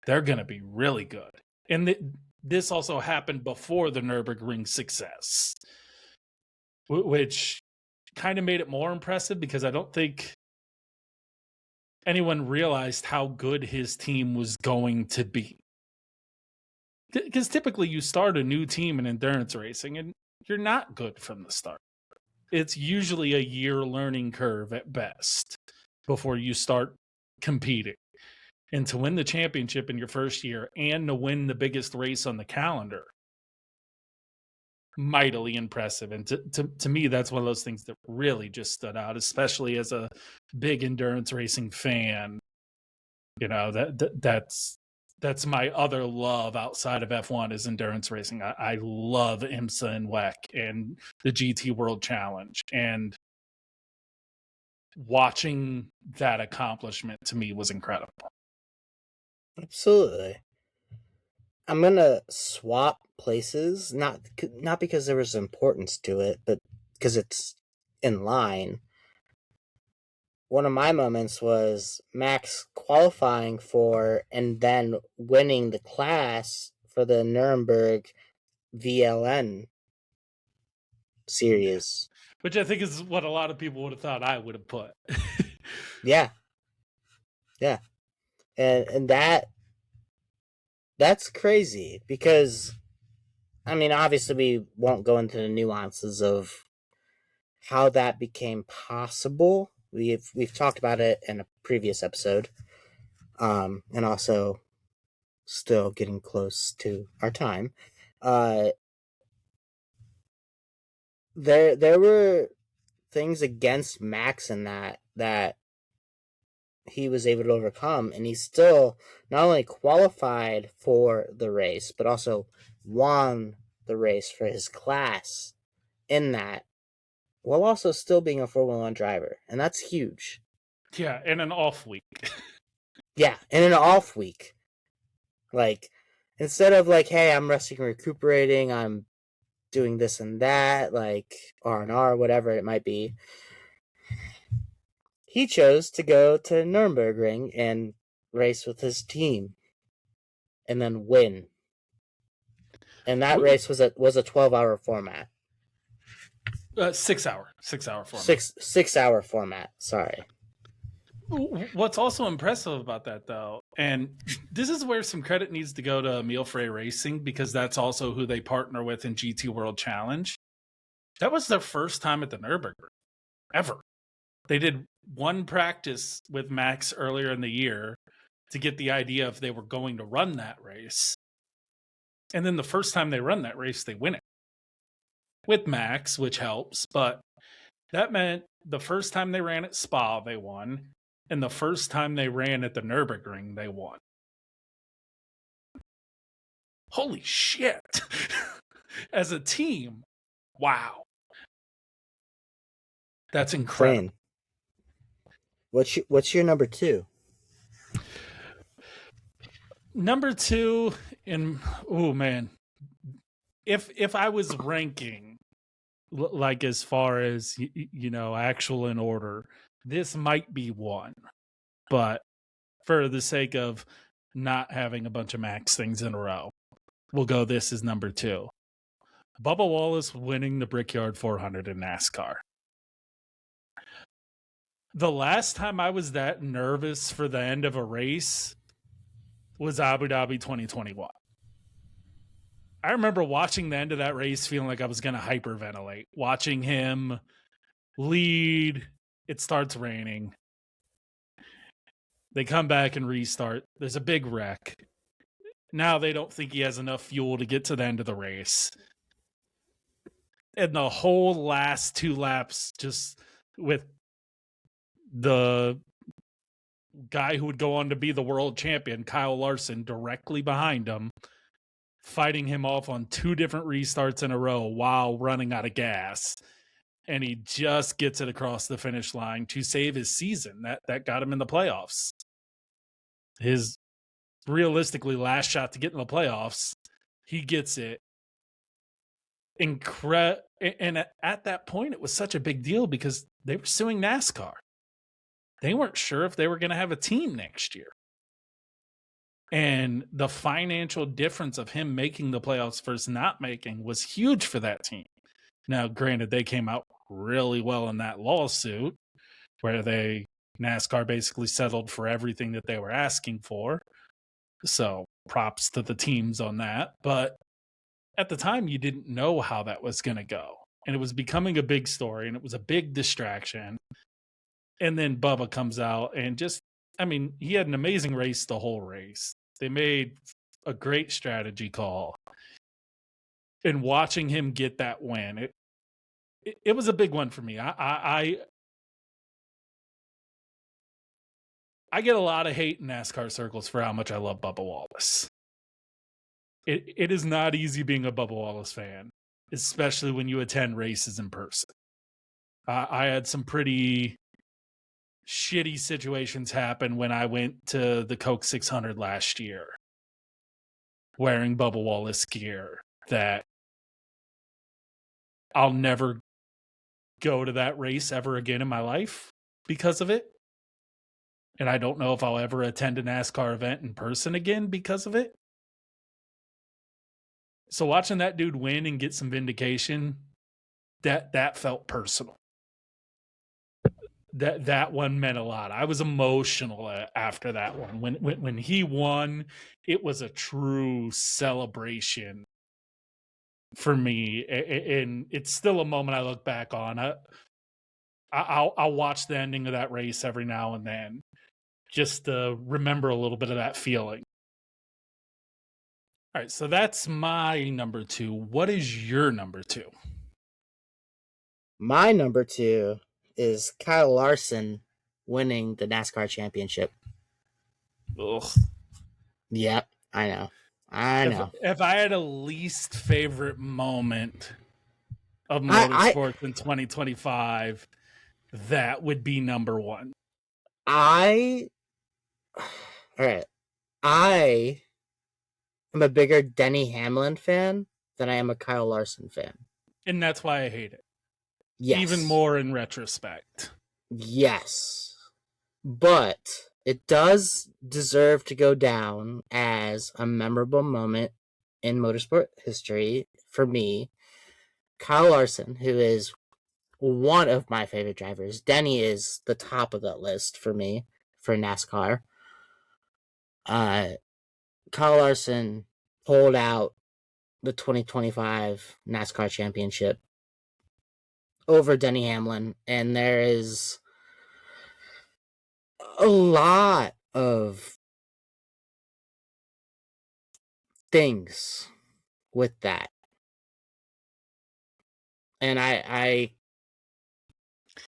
They're going to be really good. And this also happened before the Nürburgring success, which kind of made it more impressive, because I don't think anyone realized how good his team was going to be. Because typically you start a new team in endurance racing and you're not good from the start. It's usually a year learning curve at best before you start competing. And to win the championship in your first year and to win the biggest race on the calendar, mightily impressive. And to me, that's one of those things that really just stood out, especially as a big endurance racing fan. You know, that's my other love outside of F1 is endurance racing. I love IMSA and WEC and the GT World Challenge, and watching that accomplishment to me was incredible.
Absolutely. I'm gonna swap places, not because there was importance to it, but because it's in line. One of my moments was Max qualifying for and then winning the class for the Nuremberg VLN series.
Which I think is what a lot of people would have thought I would have put.
Yeah. Yeah. And that's crazy, because I mean, obviously we won't go into the nuances of how that became possible. We've talked about it in a previous episode. And also still getting close to our time. Uh there were things against Max in that he was able to overcome, and he still not only qualified for the race but also won the race for his class in that, while also still being a Formula One driver, and that's huge.
Yeah, in an off week.
Yeah, in an off week, like instead of like, hey, I'm resting and recuperating, I'm doing this and that, like R&R, whatever it might be. He chose to go to Nürburgring and race with his team, and then win. And that race was a 12-hour format.
6 hour format.
6 hour format. Sorry.
What's also impressive about that, though, and this is where some credit needs to go to Emile Frey Racing, because that's also who they partner with in GT World Challenge. That was their first time at the Nürburgring ever. They did one practice with Max earlier in the year to get the idea if they were going to run that race. And then the first time they run that race, they win it with Max, which helps. But that meant the first time they ran at Spa, they won. And the first time they ran at the Nürburgring, they won. Holy shit. As a team, wow. That's incredible.
Insane. What's your number two?
Number two, and oh man, if I was ranking, like as far as actual in order, this might be one, but for the sake of not having a bunch of Max things in a row, we'll go this is number two. Bubba Wallace winning the Brickyard 400 in NASCAR. The last time I was that nervous for the end of a race was Abu Dhabi 2021. I remember watching the end of that race feeling like I was going to hyperventilate, watching him lead. It starts raining. They come back and restart. There's a big wreck. Now they don't think he has enough fuel to get to the end of the race. And the whole last 2 laps, just with the guy who would go on to be the world champion, Kyle Larson, directly behind him, fighting him off on 2 different restarts in a row while running out of gas. And he just gets it across the finish line to save his season. That got him in the playoffs. His realistically last shot to get in the playoffs, he gets it. And at that point, it was such a big deal because they were suing NASCAR. They weren't sure if they were going to have a team next year. And the financial difference of him making the playoffs versus not making was huge for that team. Now, granted, they came out really well in that lawsuit where NASCAR basically settled for everything that they were asking for. So props to the teams on that. But at the time, you didn't know how that was going to go. And it was becoming a big story and it was a big distraction. And then Bubba comes out and he had an amazing race the whole race. They made a great strategy call. And watching him get that win, it was a big one for me. I get a lot of hate in NASCAR circles for how much I love Bubba Wallace. It is not easy being a Bubba Wallace fan, especially when you attend races in person. I had some pretty shitty situations happen when I went to the Coke 600 last year wearing Bubba Wallace gear that I'll never go to that race ever again in my life because of it. And I don't know if I'll ever attend a NASCAR event in person again because of it. So watching that dude win and get some vindication, that felt personal. That one meant a lot. I was emotional after that one. When he won, it was a true celebration for me, and it's still a moment I look back on. I'll watch the ending of that race every now and then, just to remember a little bit of that feeling. All right, so that's my number 2. What is your number 2?
My number 2 is Kyle Larson winning the NASCAR championship.
Ugh.
Yep, I know. I know.
If I had a least favorite moment of
I
motorsports in 2025, that would be number 1.
I all right. I am a bigger Denny Hamlin fan than I am a Kyle Larson fan.
And that's why I hate it.
Yes.
Even more in retrospect.
Yes. But it does deserve to go down as a memorable moment in motorsport history for me. Kyle Larson, who is one of my favorite drivers. Denny is the top of that list for me for NASCAR. Kyle Larson pulled out the 2025 NASCAR championship over Denny Hamlin, and there is a lot of things with that. And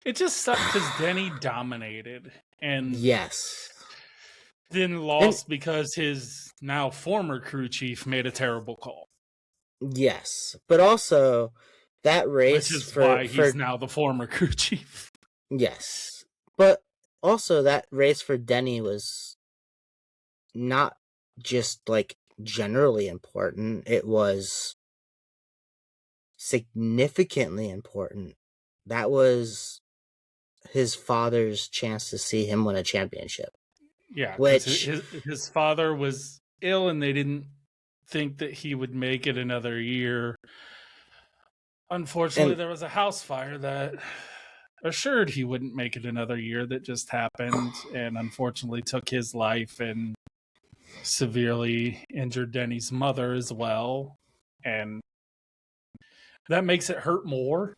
it just sucked because Denny dominated and
yes,
then lost because his now former crew chief made a terrible call.
Yes, but also that race,
which is why he's now the former crew chief.
Yes, but also that race for Denny was not just like generally important, it was significantly important. That was his father's chance to see him win a championship.
Yeah, because his father was ill and they didn't think that he would make it another year. Unfortunately, there was a house fire that assured he wouldn't make it another year that just happened and unfortunately took his life and severely injured Denny's mother as well. And that makes it hurt more,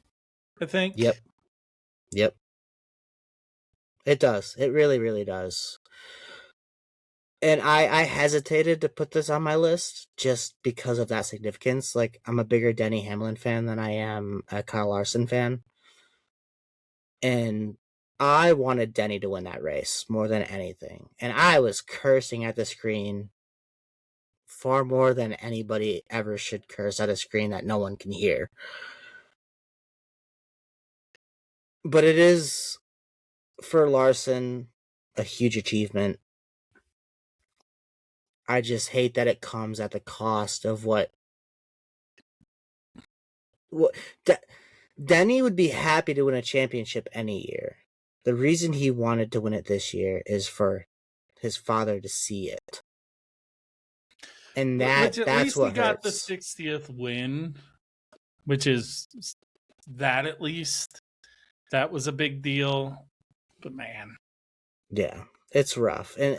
I think.
Yep. It does. It really, really does. and I hesitated to put this on my list just because of that significance. Like, I'm a bigger Denny Hamlin fan than I am a Kyle Larson fan. And I wanted Denny to win that race more than anything. And I was cursing at the screen far more than anybody ever should curse at a screen that no one can hear. But it is, for Larson, a huge achievement. I just hate that it comes at the cost of what Denny would be happy to win a championship any year. The reason he wanted to win it this year is for his father to see it. And
Which at
that's
least he
what
got the
hurts.
60th win, which is that at least. That was a big deal. But man,
Yeah. It's rough. And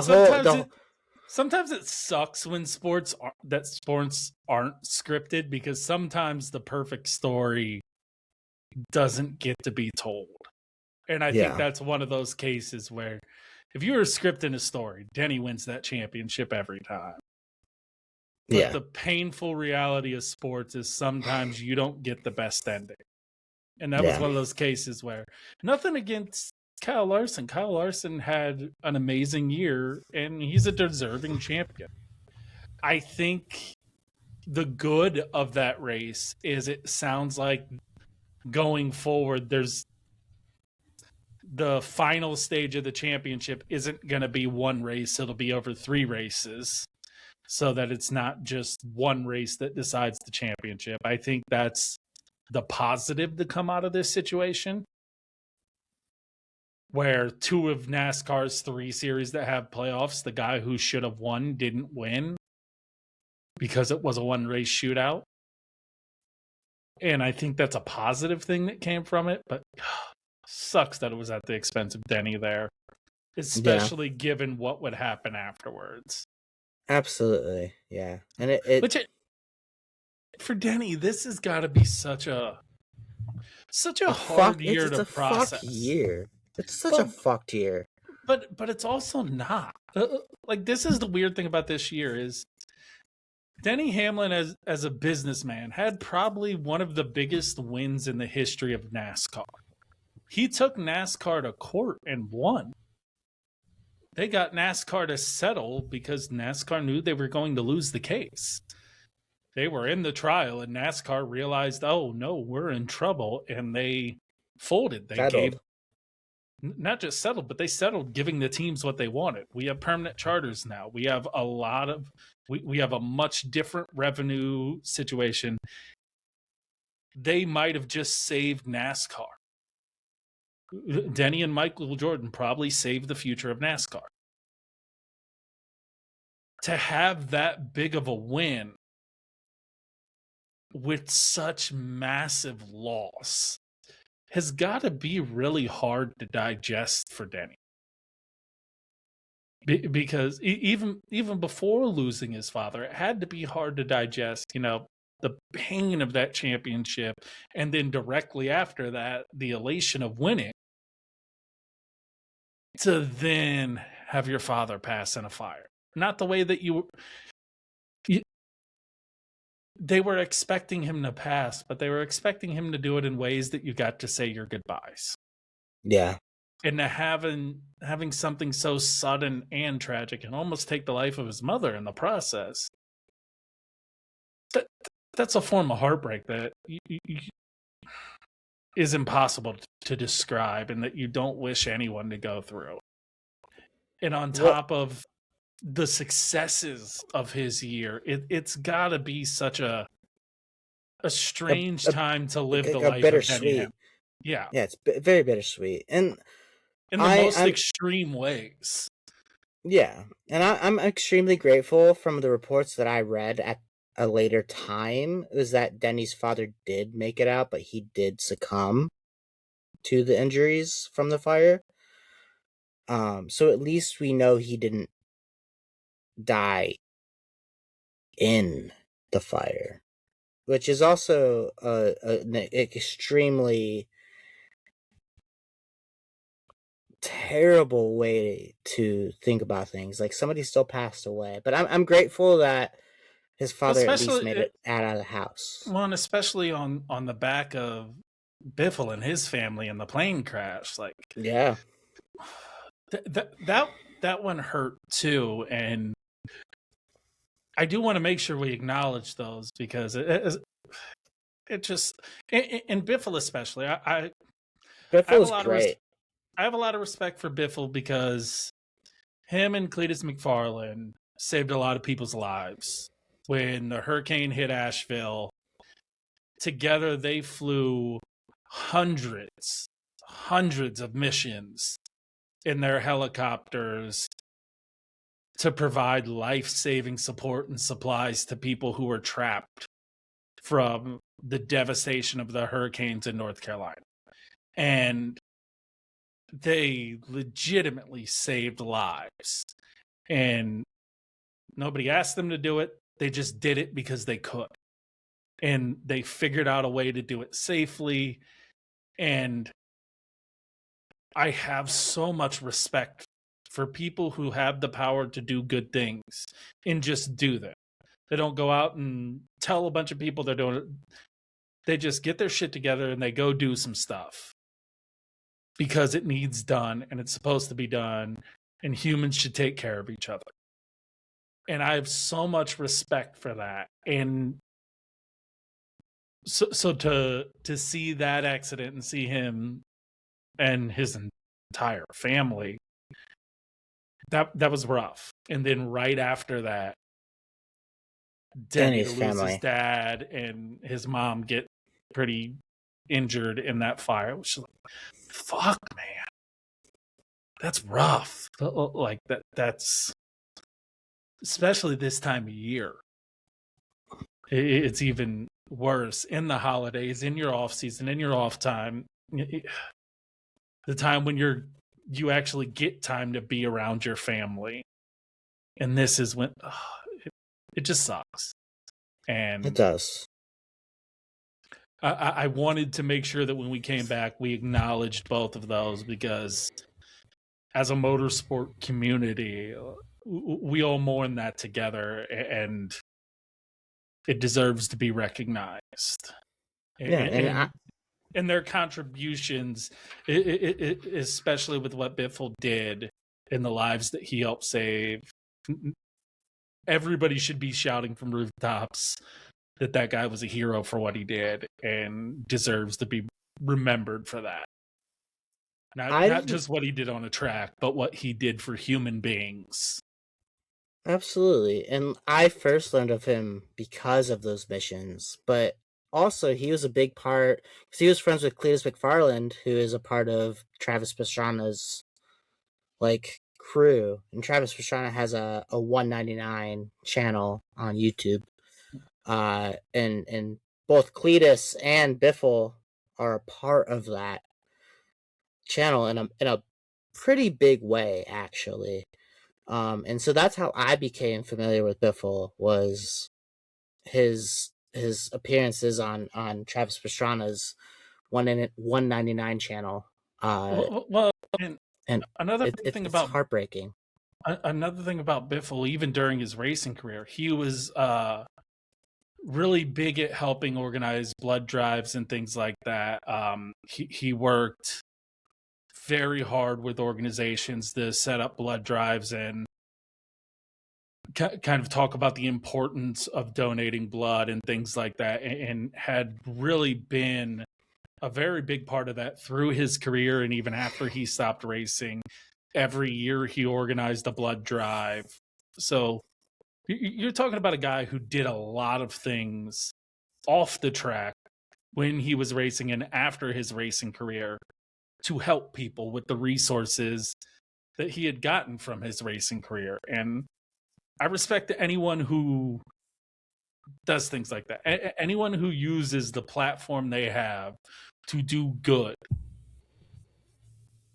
sometimes
the
it sometimes it sucks when sports aren't scripted, because sometimes the perfect story doesn't get to be told. And I think
yeah.
that's one of those cases where if you were scripting a story, Denny wins that championship every time. But
Yeah.
the painful reality of sports is sometimes you don't get the best ending. And that was
Yeah.
one of those cases where, nothing against Kyle Larson. Kyle Larson had an amazing year and he's a deserving champion. I think the good of that race is it sounds like going forward, there's the final stage of the championship isn't going to be one race, it'll be over 3 races, so that it's not just one race that decides the championship. I think that's the positive to come out of this situation, where 2 of NASCAR's 3 series that have playoffs, the guy who should have won didn't win because it was a one race shootout. And I think that's a positive thing that came from it, but sucks that it was at the expense of Denny there,
Yeah.
especially given what would happen afterwards.
Absolutely. Yeah. And it
Which for Denny, this has got to be such a hard year
it's
to
a fuck
process.
year. It's such a
But
fucked year.
but it's also not. Like, this is the weird thing about this year is Denny Hamlin, as a businessman, had probably one of the biggest wins in the history of NASCAR. He took NASCAR to court and won. They got NASCAR to settle because NASCAR knew they were going to lose the case. They were in the trial and NASCAR realized, oh no, we're in trouble, and they folded. They gave,
Settled.
not just settled, but they settled giving the teams what they wanted. We have permanent charters now. We have we have a much different revenue situation. They might have just saved NASCAR. Denny and Michael Jordan probably saved the future of NASCAR. To have that big of a win with such massive loss has got to be really hard to digest for Denny. Because even before losing his father, it had to be hard to digest, the pain of that championship, and then directly after that, the elation of winning, to then have your father pass in a fire. Not the way that they were expecting him to pass, but they were expecting him to do it in ways that you got to say your goodbyes.
Yeah.
And to having something so sudden and tragic and almost take the life of his mother in the process, that's a form of heartbreak that is impossible to describe, and that you don't wish anyone to go through. And on
Well,
top of the successes of his year, it's got to be such a
a,
strange
a,
time to live the
a
life of Denny Hamlin.
bittersweet.
Yeah,
Yeah, it's very bittersweet. And
in the most
I'm
extreme ways.
yeah, and I'm extremely grateful from the reports that I read at a later time is that Denny's father did make it out, but he did succumb to the injuries from the fire. So at least we know he didn't die in the fire, which is also an extremely terrible way to think about things. Like, somebody still passed away, but I'm grateful that his
Well,
father at least made it out of the house.
and especially on the back of Biffle and his family in the plane crash. Like
Yeah,
that one hurt too, and I do want to make sure we acknowledge those because it just in Biffle especially. I have a
Biffle's
lot of
great.
I have a lot of respect for Biffle because him and Cletus McFarland saved a lot of people's lives when the hurricane hit Asheville. Together, they flew hundreds of missions in their helicopters to provide life-saving support and supplies to people who were trapped from the devastation of the hurricanes in North Carolina. And they legitimately saved lives. And nobody asked them to do it. They just did it because they could. And they figured out a way to do it safely. And I have so much respect for people who have the power to do good things and just do them. They don't go out and tell a bunch of people they're doing it. They just get their shit together and they go do some stuff because it needs done and it's supposed to be done, and humans should take care of each other. And I have so much respect for that. And so to see that accident and see him and his entire family, that was rough. And then right after that, Denny
Denny's
loses
family.
dad and his mom get pretty injured in that fire, which is like, fuck, man, that's rough. Like that's especially this time of year. It's even worse in the holidays, in your off season, in your off time, the time when you actually get time to be around your family. And this is when it just sucks.
It
And
does.
I wanted to make sure that when we came back, we acknowledged both of those because as a motorsport community, we all mourn that together, and it deserves to be recognized.
Yeah,
And their contributions, especially with what Biffle did in the lives that he helped save, everybody should be shouting from rooftops that guy was a hero for what he did and deserves to be remembered for that.
I
Not
didn't
just what he did on a track, but what he did for human beings.
absolutely. And I first learned of him because of those missions, but also he was a big part because he was friends with Cletus McFarland, who is a part of Travis Pastrana's like crew. And Travis Pastrana has a 199 channel on YouTube. And both Cletus and Biffle are a part of that channel in a pretty big way, actually. And so that's how I became familiar with Biffle, was his appearances on Travis Pastrana's 199 channel.
Well, and
And
another thing
it's
about
heartbreaking.
Biffle, even during his racing career, he was really big at helping organize blood drives and things like that. He worked very hard with organizations to set up blood drives and kind of talk about the importance of donating blood and things like that, and had really been a very big part of that through his career. And even after he stopped racing, every year he organized a blood drive. So you're talking about a guy who did a lot of things off the track when he was racing and after his racing career to help people with the resources that he had gotten from his racing career. And I respect anyone who does things like that. Anyone who uses the platform they have to do good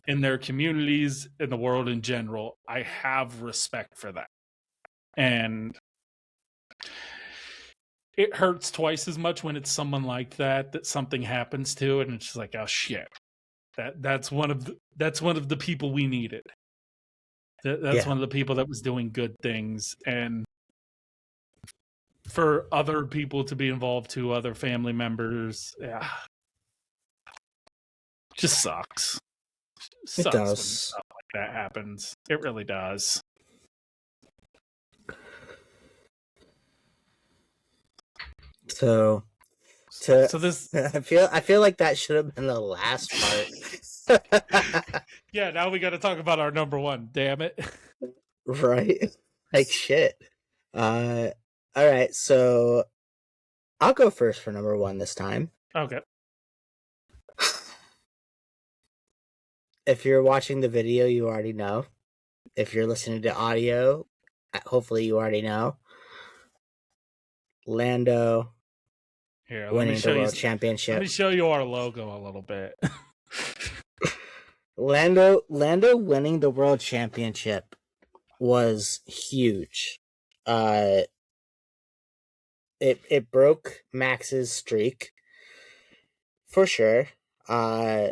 in their communities, in the world in general, I have respect for that. And it hurts twice as much when it's someone like that something happens to, and it's just like, oh shit. That's one of the people we needed. That's
Yeah,
one of the people that was doing good things, and for other people to be involved too, other family members, yeah, just sucks.
it
Sucks when
does.
stuff like that happens. It really does.
So to
So this,
I feel like that should have been the last part.
yeah. Now we got to talk about our number one. Damn it.
Right? Like shit. Uh all right, so I'll go first for number 1 this time.
Okay.
If you're watching the video, you already know. If you're listening to audio, hopefully you already know. Lando
Here, let me
winning the
show you.
world
Let me
championship.
show you our logo a little bit.
Lando winning the world championship was huge. Uh it broke Max's streak for sure. Uh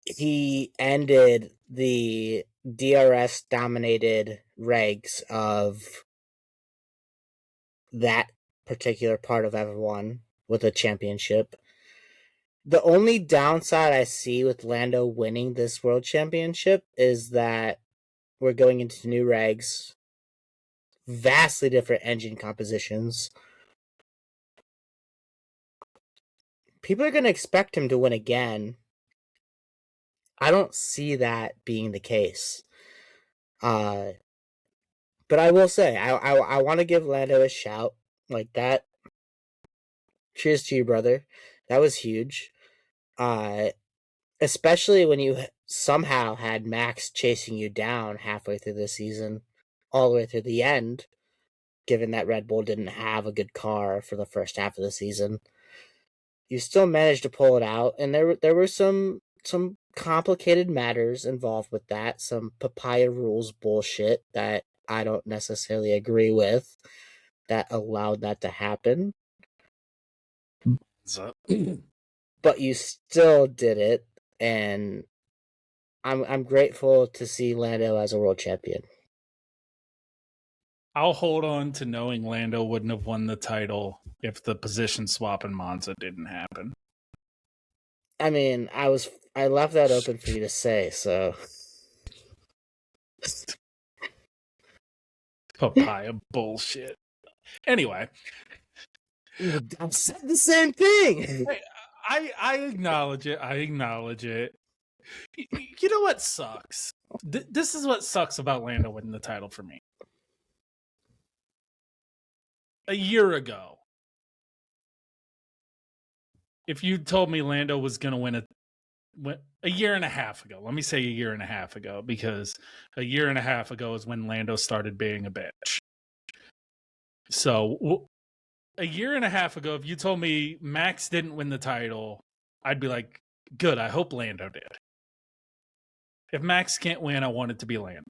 he ended the DRS dominated regs of that particular part of F1 with a championship. The only downside I see with Lando winning this world championship is that we're going into new regs, vastly different engine compositions. People are going to expect him to win again. I don't see that being the case. Uh, but I will say, I want to give Lando a shout like that. Cheers to you, brother. That was huge. Uh, Especially when you somehow had Max chasing you down halfway through the season, all the way through the end, given that Red Bull didn't have a good car for the first half of the season. You still managed to pull it out, and there were some complicated matters involved with that, some papaya rules bullshit that I don't necessarily agree with that allowed that to happen.
So,
But you still did it, and I'm grateful to see Lando as a world champion.
I'll hold on to knowing Lando wouldn't have won the title if the position swap in Monza didn't happen.
I mean, I left that open for you to say, so
Papaya bullshit. Anyway,
I said the same thing.
I acknowledge it. I acknowledge it. You know what sucks? This is what sucks about Lando winning the title for me. A year ago, if you told me Lando was going to win a year and a half ago, let me say a year and a half ago, because a year and a half ago is when Lando started being a bitch. So a year and a half ago, if you told me Max didn't win the title, I'd be like, good, I hope Lando did. If Max can't win, I want it to be Lando.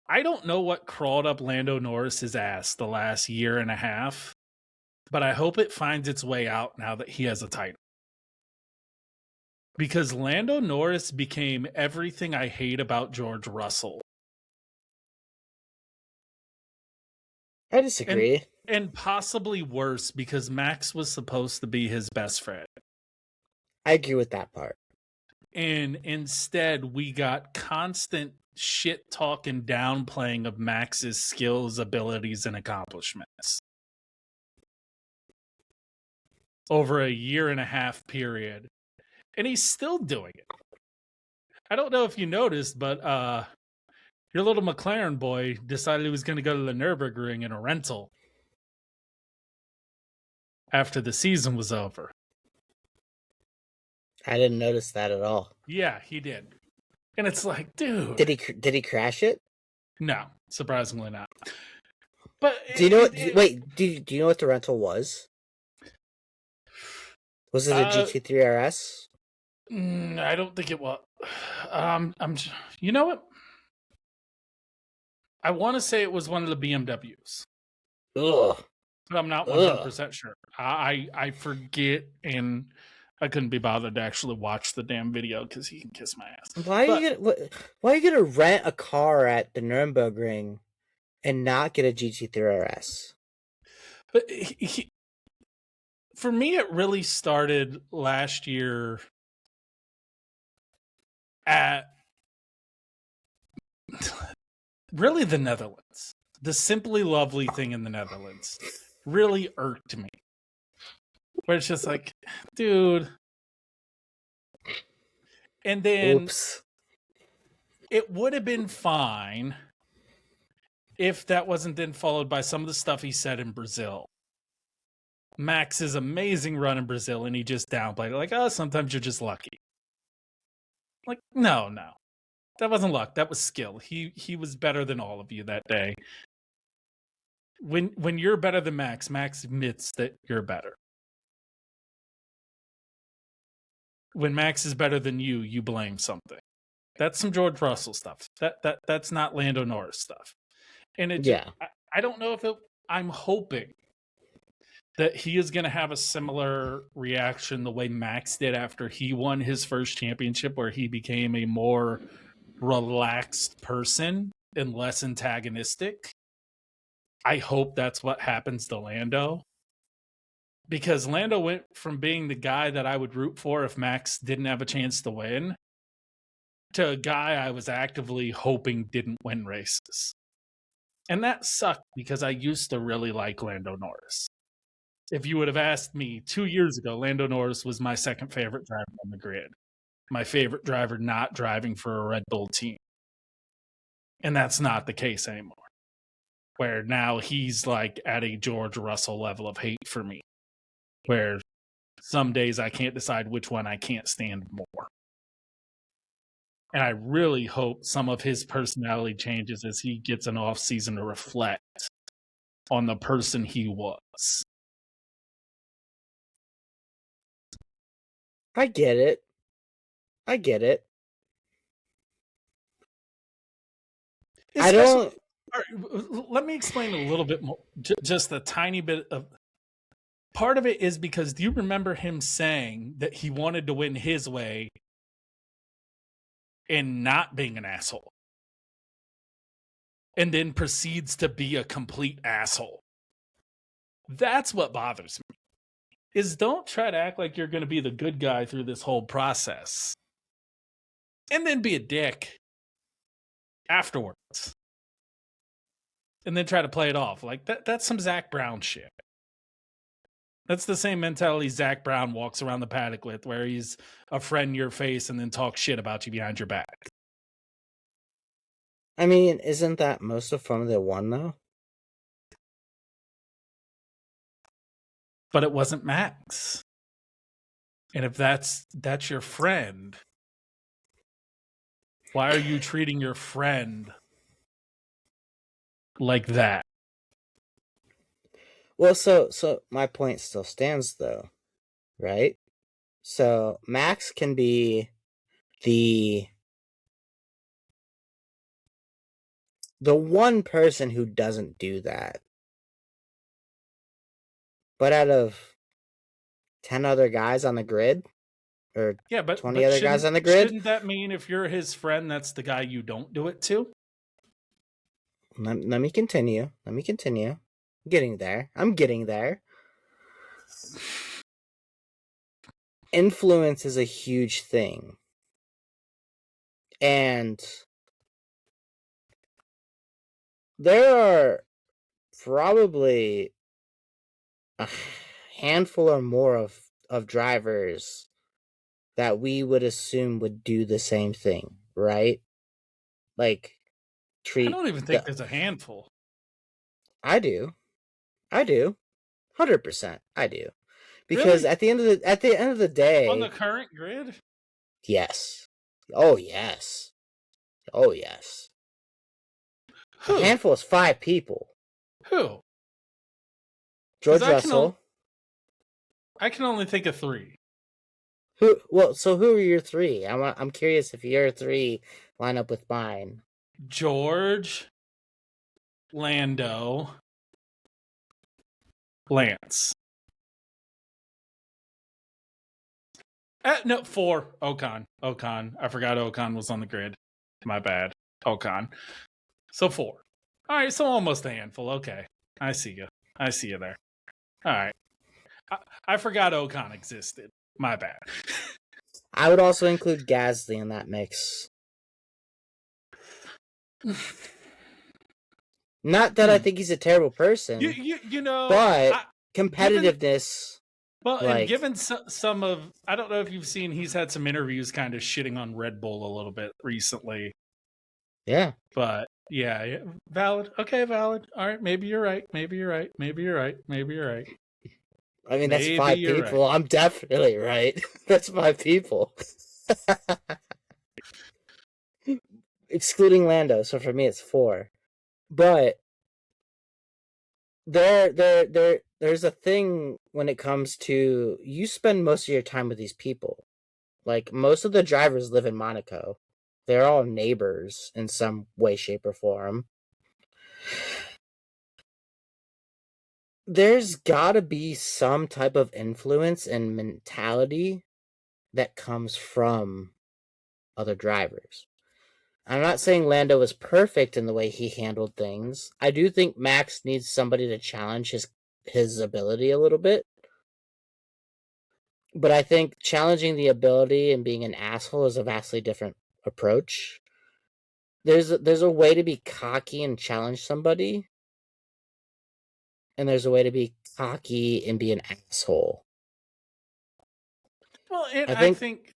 I don't know what crawled up Lando Norris's ass the last year and a half, but I hope it finds its way out now that he has a title. Because Lando Norris became everything I hate about George Russell.
I disagree.
And possibly worse, because Max was supposed to be his best friend.
I agree with that part.
And instead, we got constant shit talk and downplaying of Max's skills, abilities, and accomplishments over a year and a half period. And he's still doing it. I don't know if you noticed, but your little McLaren boy decided he was going to go to the Nürburgring in a rental after the season was over.
I didn't notice that at all.
Yeah, he did. And it's like, dude.
Did he crash it?
No, surprisingly not. But
do you know what? Do you know what the rental was? Was it a GT3 RS?
I don't think it was. You know what? I want to say it was one of the BMWs.
Ugh.
But I'm not 100% sure. I forget, and I couldn't be bothered to actually watch the damn video because he can kiss my ass.
Why are you gonna rent a car at the Nürburgring and not get a GT3 RS?
But for me, it really started last year at really the Netherlands. The Simply Lovely thing in the Netherlands really irked me. Where it's just like, dude. And then
Oops.
it would have been fine if that wasn't then followed by some of the stuff he said in Brazil. Max's amazing run in Brazil, and he just downplayed it. Like, oh, sometimes you're just lucky. Like, no. That wasn't luck. That was skill. He was better than all of you that day. When you're better than Max admits that you're better. When Max is better than you, you blame something. That's some George Russell stuff. That's not Lando Norris stuff. And it just,
Yeah.
I don't know if I'm hoping that he is going to have a similar reaction the way Max did after he won his first championship, where he became a more relaxed person and less antagonistic. I hope that's what happens to Lando, because Lando went from being the guy that I would root for if Max didn't have a chance to win to a guy I was actively hoping didn't win races. And that sucked because I used to really like Lando Norris. If you would have asked me 2 years ago, Lando Norris was my second favorite driver on the grid. My favorite driver not driving for a Red Bull team. And that's not the case anymore. Where now he's like at a George Russell level of hate for me. Where some days I can't decide which one I can't stand more. And I really hope some of his personality changes as he gets an off season to reflect on the person he was.
I get it. I
Especially,
don't.
let me explain a little bit more, just a tiny bit of. Part of it is because, do you remember him saying that he wanted to win his way and not being an asshole? And then proceeds to be a complete asshole. That's what bothers me. Is don't try to act like you're going to be the good guy through this whole process. And then be a dick afterwards. And then try to play it off. Like, that's some Zach Brown shit. That's the same mentality Zach Brown walks around the paddock with, where he's a friend in your face and then talks shit about you behind your back.
I mean, isn't that most of Formula One though?
But it wasn't Max. And if that's your friend, why are you treating your friend like that?
Well, so my point still stands though, right? So Max can be the one person who doesn't do that. But out of 10 other guys on the grid, or
Yeah,
20
but
other guys on the grid,
shouldn't that mean if you're his friend, that's the guy you don't do it to?
let me continue. I'm getting there. Influence is a huge thing. And there are probably a handful or more of drivers that we would assume would do the same thing, right? Like
I
treat
don't even think
the
there's a handful.
I do. 100% I do. Because
Really?
at the end of the
On the
day,
current grid?
yes. Oh yes. Oh yes. A
Who?
handful is 5 people.
Who? Because
George Russell.
I can only think of 3.
Who are your 3? I'm curious if your 3 line up with mine.
George, Lando, Lance. No, 4. Ocon. I forgot Ocon was on the grid. My bad. Ocon. So 4. All right, so almost a handful. Okay. I see you. There. All right. I forgot Ocon existed. My bad.
I would also include Gasly in that mix. Not that I think he's a terrible person,
You know,
but
given
competitiveness.
and
Like,
given some of, I don't know if you've seen, he's had some interviews kind of shitting on Red Bull a little bit recently.
yeah.
But yeah, valid. Okay, valid. All right, maybe you're right.
I mean, that's
Maybe
5
you're right.
people. I'm definitely right. That's 5 people. Excluding Lando, so for me it's 4. But there's a thing when it comes to, you spend most of your time with these people. Like, most of the drivers live in Monaco. They're all neighbors in some way, shape, or form. There's gotta be some type of influence and mentality that comes from other drivers. I'm not saying Lando is perfect in the way he handled things. I do think Max needs somebody to challenge his ability a little bit. But I think challenging the ability and being an asshole is a vastly different approach. There's a way to be cocky and challenge somebody, and there's a way to be cocky and be an asshole.
Well, and
I
I
think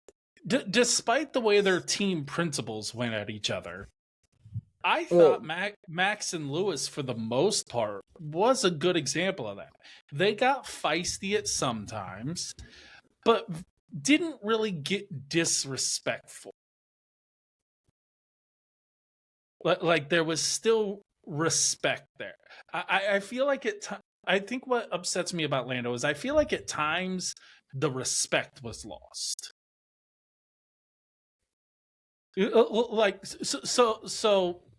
think despite the way their team principals went at each other, I thought
well,
Max and Lewis, for the most part, was a good example of that. They got feisty at sometimes, but didn't really get disrespectful. Like there was still respect there. I feel like I think what upsets me about Lando is I feel like at times the respect was lost. Like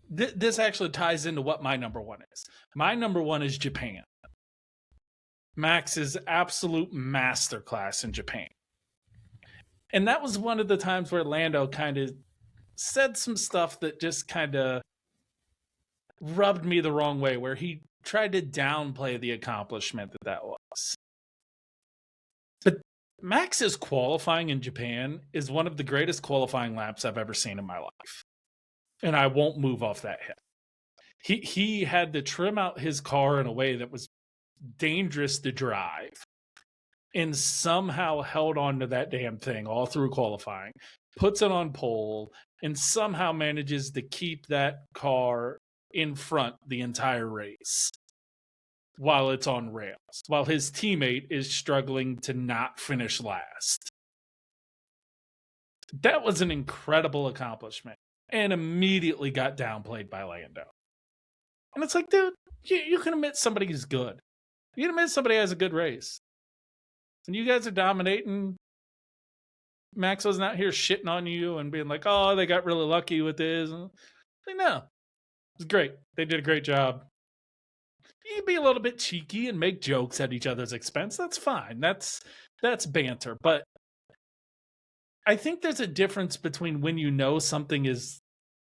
this actually ties into what my number 1 is. My number 1 is Japan. Max's absolute masterclass in Japan. And that was one of the times where Lando kind of said some stuff that just kind of rubbed me the wrong way, where he tried to downplay the accomplishment that was. But Max's qualifying in Japan is one of the greatest qualifying laps I've ever seen in my life. And I won't move off that hit. He had to trim out his car in a way that was dangerous to drive, and somehow held on to that damn thing all through qualifying, puts it on pole, and somehow manages to keep that car in front the entire race while it's on rails, while his teammate is struggling to not finish last. That was an incredible accomplishment, and immediately got downplayed by Lando. And it's like, dude, you can admit somebody's good. You can admit somebody has a good race. And you guys are dominating. Max wasn't out here shitting on you and being like, oh, they got really lucky with this. Like, no, it was great. They did a great job. You can be a little bit cheeky and make jokes at each other's expense. That's fine. That's banter. But I think there's a difference between when you know something is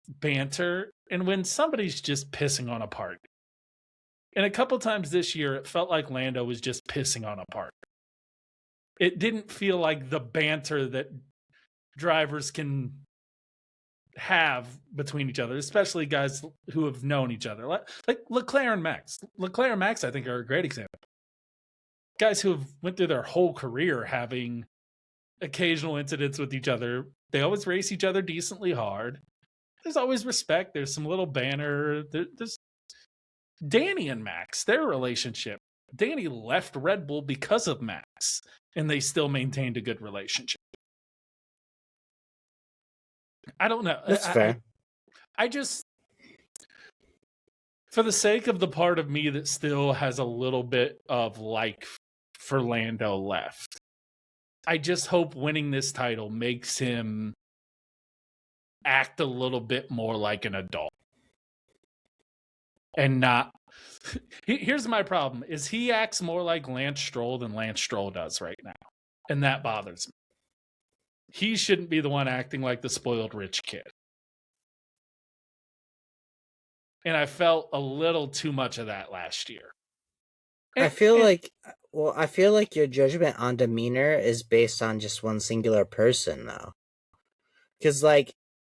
banter and when somebody's just pissing on a party. And a couple times this year, it felt like Lando was just pissing on a party. It didn't feel like the banter that drivers can have between each other, especially guys who have known each other, like Leclerc and Max. Leclerc and Max, I think, are a great example. Guys who have went through their whole career having occasional incidents with each other. They always race each other decently hard. There's always respect. There's some little banner. There's Danny and Max, their relationship. Danny left Red Bull because of Max, and they still maintained a good relationship. I don't know.
that's fair.
I just, for the sake of the part of me that still has a little bit of like for Lando left, I just hope winning this title makes him act a little bit more like an adult. And not, here's my problem, is he acts more like Lance Stroll than Lance Stroll does right now. And that bothers me. he shouldn't be the one acting like the spoiled rich kid. And I felt a little too much of that last year.
I feel like, well, I feel like your judgment on demeanor is based on just one singular person, though. Because, like,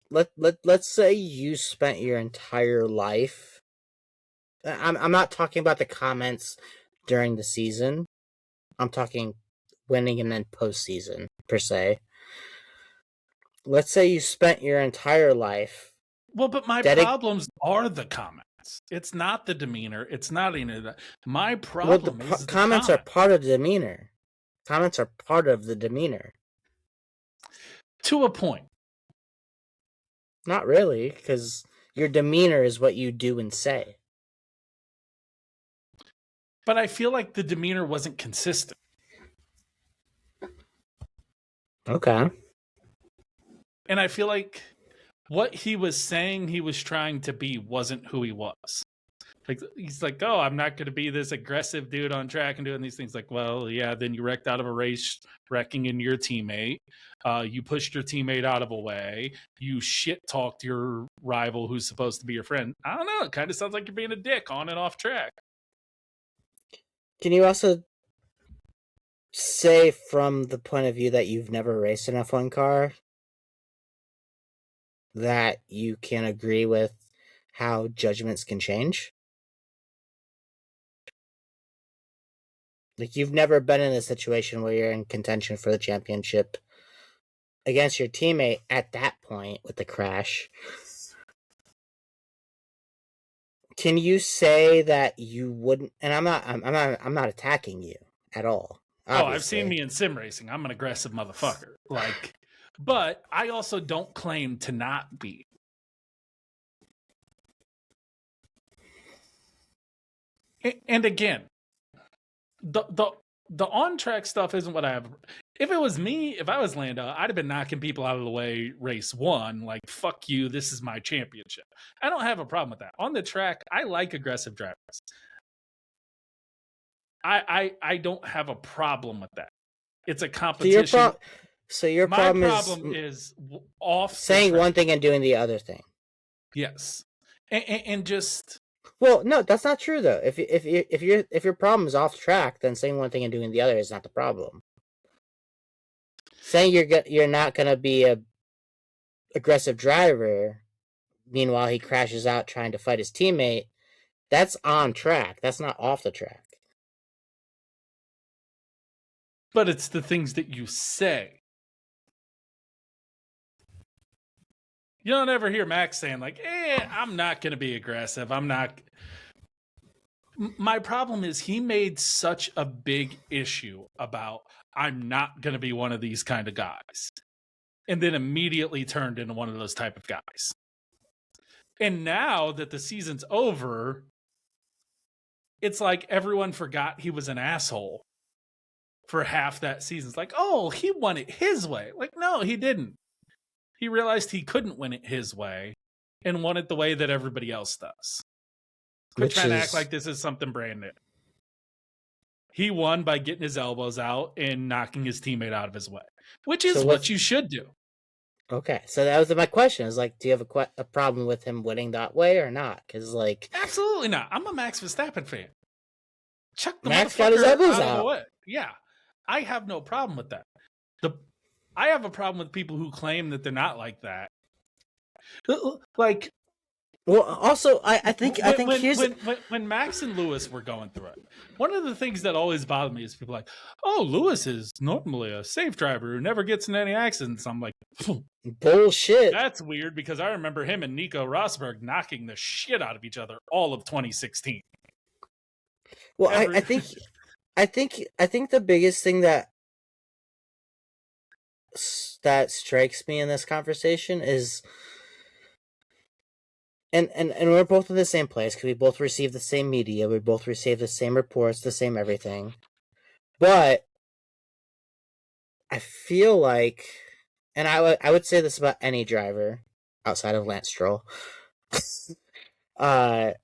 let's say you spent your entire life. I'm not talking about the comments during the season. I'm talking winning and then postseason per se. Let's say you spent your entire life.
Well, but my problems are the comments. It's not the demeanor. It's not any of that. My problem is the
comments are part of the demeanor. Comments are part of the demeanor.
To a point.
Not really, because your demeanor is what you do and say.
But I feel like the demeanor wasn't consistent.
Okay.
And I feel like what he was saying he was trying to be wasn't who he was. Like, he's like, oh, I'm not going to be this aggressive dude on track and doing these things. Like, well, yeah, then you wrecked out of a race, wrecking in your teammate. You pushed your teammate out of a way. You shit talked your rival who's supposed to be your friend. I don't know. It kind of sounds like you're being a dick on and off track.
Can you also say from the point of view that you've never raced an F1 car that you can agree with how judgments can change? Like, you've never been in a situation where you're in contention for the championship against your teammate at that point with the crash. Can you say that you wouldn't? And I'm not attacking you at all. Obviously.
Oh, I've seen me in sim racing. I'm an aggressive motherfucker. Like, but I also don't claim to not be. And again, the on track stuff isn't what I have. If it was me, if I was Lando, I'd have been knocking people out of the way race one. Like, fuck you, this is my championship. I don't have a problem with that. On the track, I like aggressive drivers. I don't have a problem with that. It's a competition.
So your
my
problem
is off
saying one thing and doing the other thing.
Yes, and just.
Well, no, that's not true though. If your problem is off track, then saying one thing and doing the other is not the problem. Saying you're not gonna be a aggressive driver, meanwhile he crashes out trying to fight his teammate, that's on track. That's not off the track.
But it's the things that you say. You don't ever hear Max saying, like, I'm not going to be aggressive. I'm not. My problem is he made such a big issue about, I'm not going to be one of these kind of guys. And then immediately turned into one of those type of guys. And now that the season's over, it's like everyone forgot he was an asshole for half that season. It's like, oh, he won it his way. Like, no, he didn't. He realized he couldn't win it his way and won it the way that everybody else does. Quit trying to act like this is something brand new. He won by getting his elbows out and knocking his teammate out of his way, which is what you should do.
Okay, so that was my question. Is like, do you have a problem with him winning that way or not? Because like,
absolutely not. I'm a Max Verstappen fan. Chuck the
Max got his elbows out of the way.
Yeah, I have no problem with that. I have a problem with people who claim that they're not like that. Like,
well, also I think
when Max and Lewis were going through it, one of the things that always bothered me is people like, oh, Lewis is normally a safe driver who never gets in any accidents. I'm like,
bullshit.
That's weird because I remember him and Nico Rosberg knocking the shit out of each other all of 2016.
Well, I think the biggest thing that strikes me in this conversation is, and we're both in the same place because we both receive the same media, we both receive the same reports, the same everything, but I feel like, and I would say this about any driver outside of Lance Stroll, that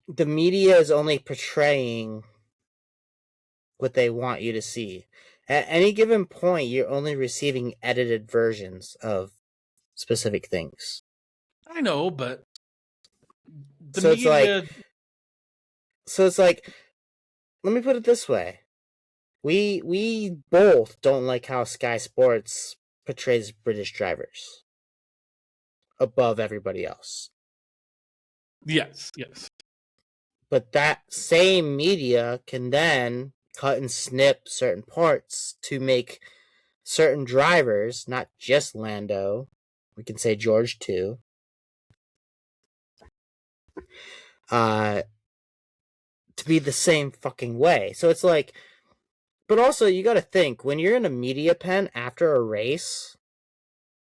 the media is only portraying what they want you to see. At any given point, you're only receiving edited versions of specific things.
I know, but the
So it's like,
media.
so it's like, let me put it this way: we both don't like how Sky Sports portrays British drivers above everybody else.
Yes, yes.
But that same media can then cut and snip certain parts to make certain drivers, not just Lando, we can say George too, uh, to be the same fucking way. So it's like, but also you got to think when you're in a media pen after a race,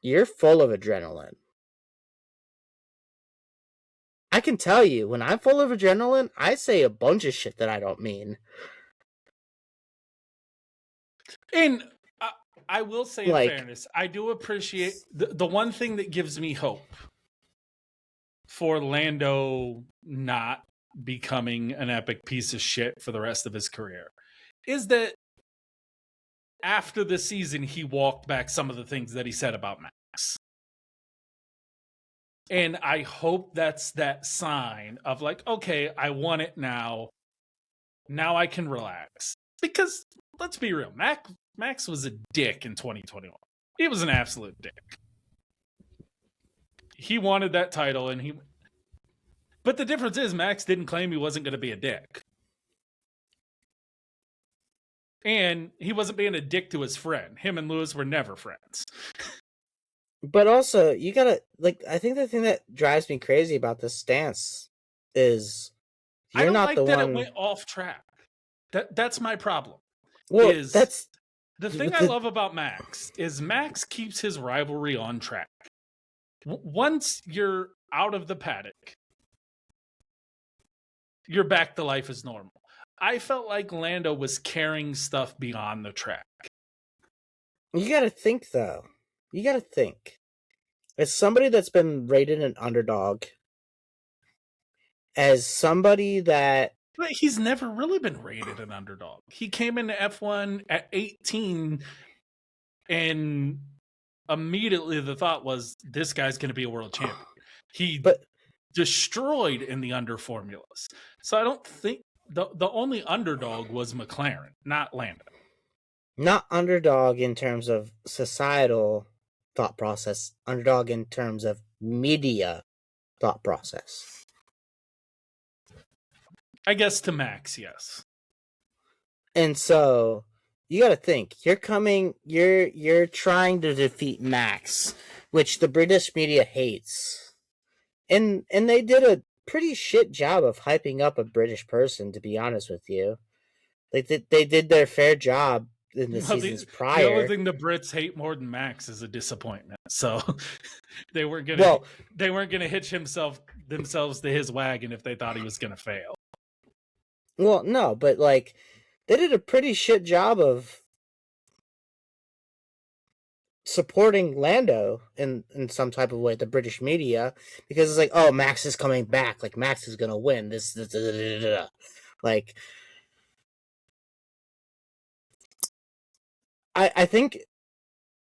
you're full of adrenaline. I can tell you, when I'm full of adrenaline, I say a bunch of shit that I don't mean.
And I will say, in
Like,
fairness, I do appreciate the one thing that gives me hope for Lando not becoming an epic piece of shit for the rest of his career is that after the season, he walked back some of the things that he said about Max. And I hope that's that sign of like, okay, I want it now. Now I can relax. Because let's be real, Max was a dick in 2021. He was an absolute dick. He wanted that title, and but the difference is Max didn't claim he wasn't going to be a dick. And he wasn't being a dick to his friend. Him and Lewis were never friends.
but also, you gotta, like, I think the thing that drives me crazy about this stance is
I
you're
don't
not the
like that it
one.
went off track. That's my problem.
Well,
Is
that's
the thing I
the,
love about Max is Max keeps his rivalry on track. Once you're out of the paddock, you're back to life as normal. I felt like Lando was carrying stuff beyond the track.
you gotta think though. You gotta think. As somebody that's been rated an underdog, as somebody that,
But he's never really been rated an underdog. He came into F1 at 18, and immediately the thought was, this guy's going to be a world champion. He
but
destroyed in the under formulas. So I don't think the only underdog was McLaren, not Lando.
not underdog in terms of societal thought process, underdog in terms of media thought process.
I guess to Max, yes.
And so you got to think, you're trying to defeat Max, which the British media hates. And they did a pretty shit job of hyping up a British person, to be honest with you. Like they did their fair job in the
Well,
seasons
the only
prior.
thing the Brits hate more than Max is a disappointment. So they weren't gonna
Well,
hitch themselves to his wagon if they thought he was gonna fail.
well, no, but like they did a pretty shit job of supporting Lando in some type of way, the British media, because it's like, oh, Max is coming back, like Max is gonna win this. Like, I think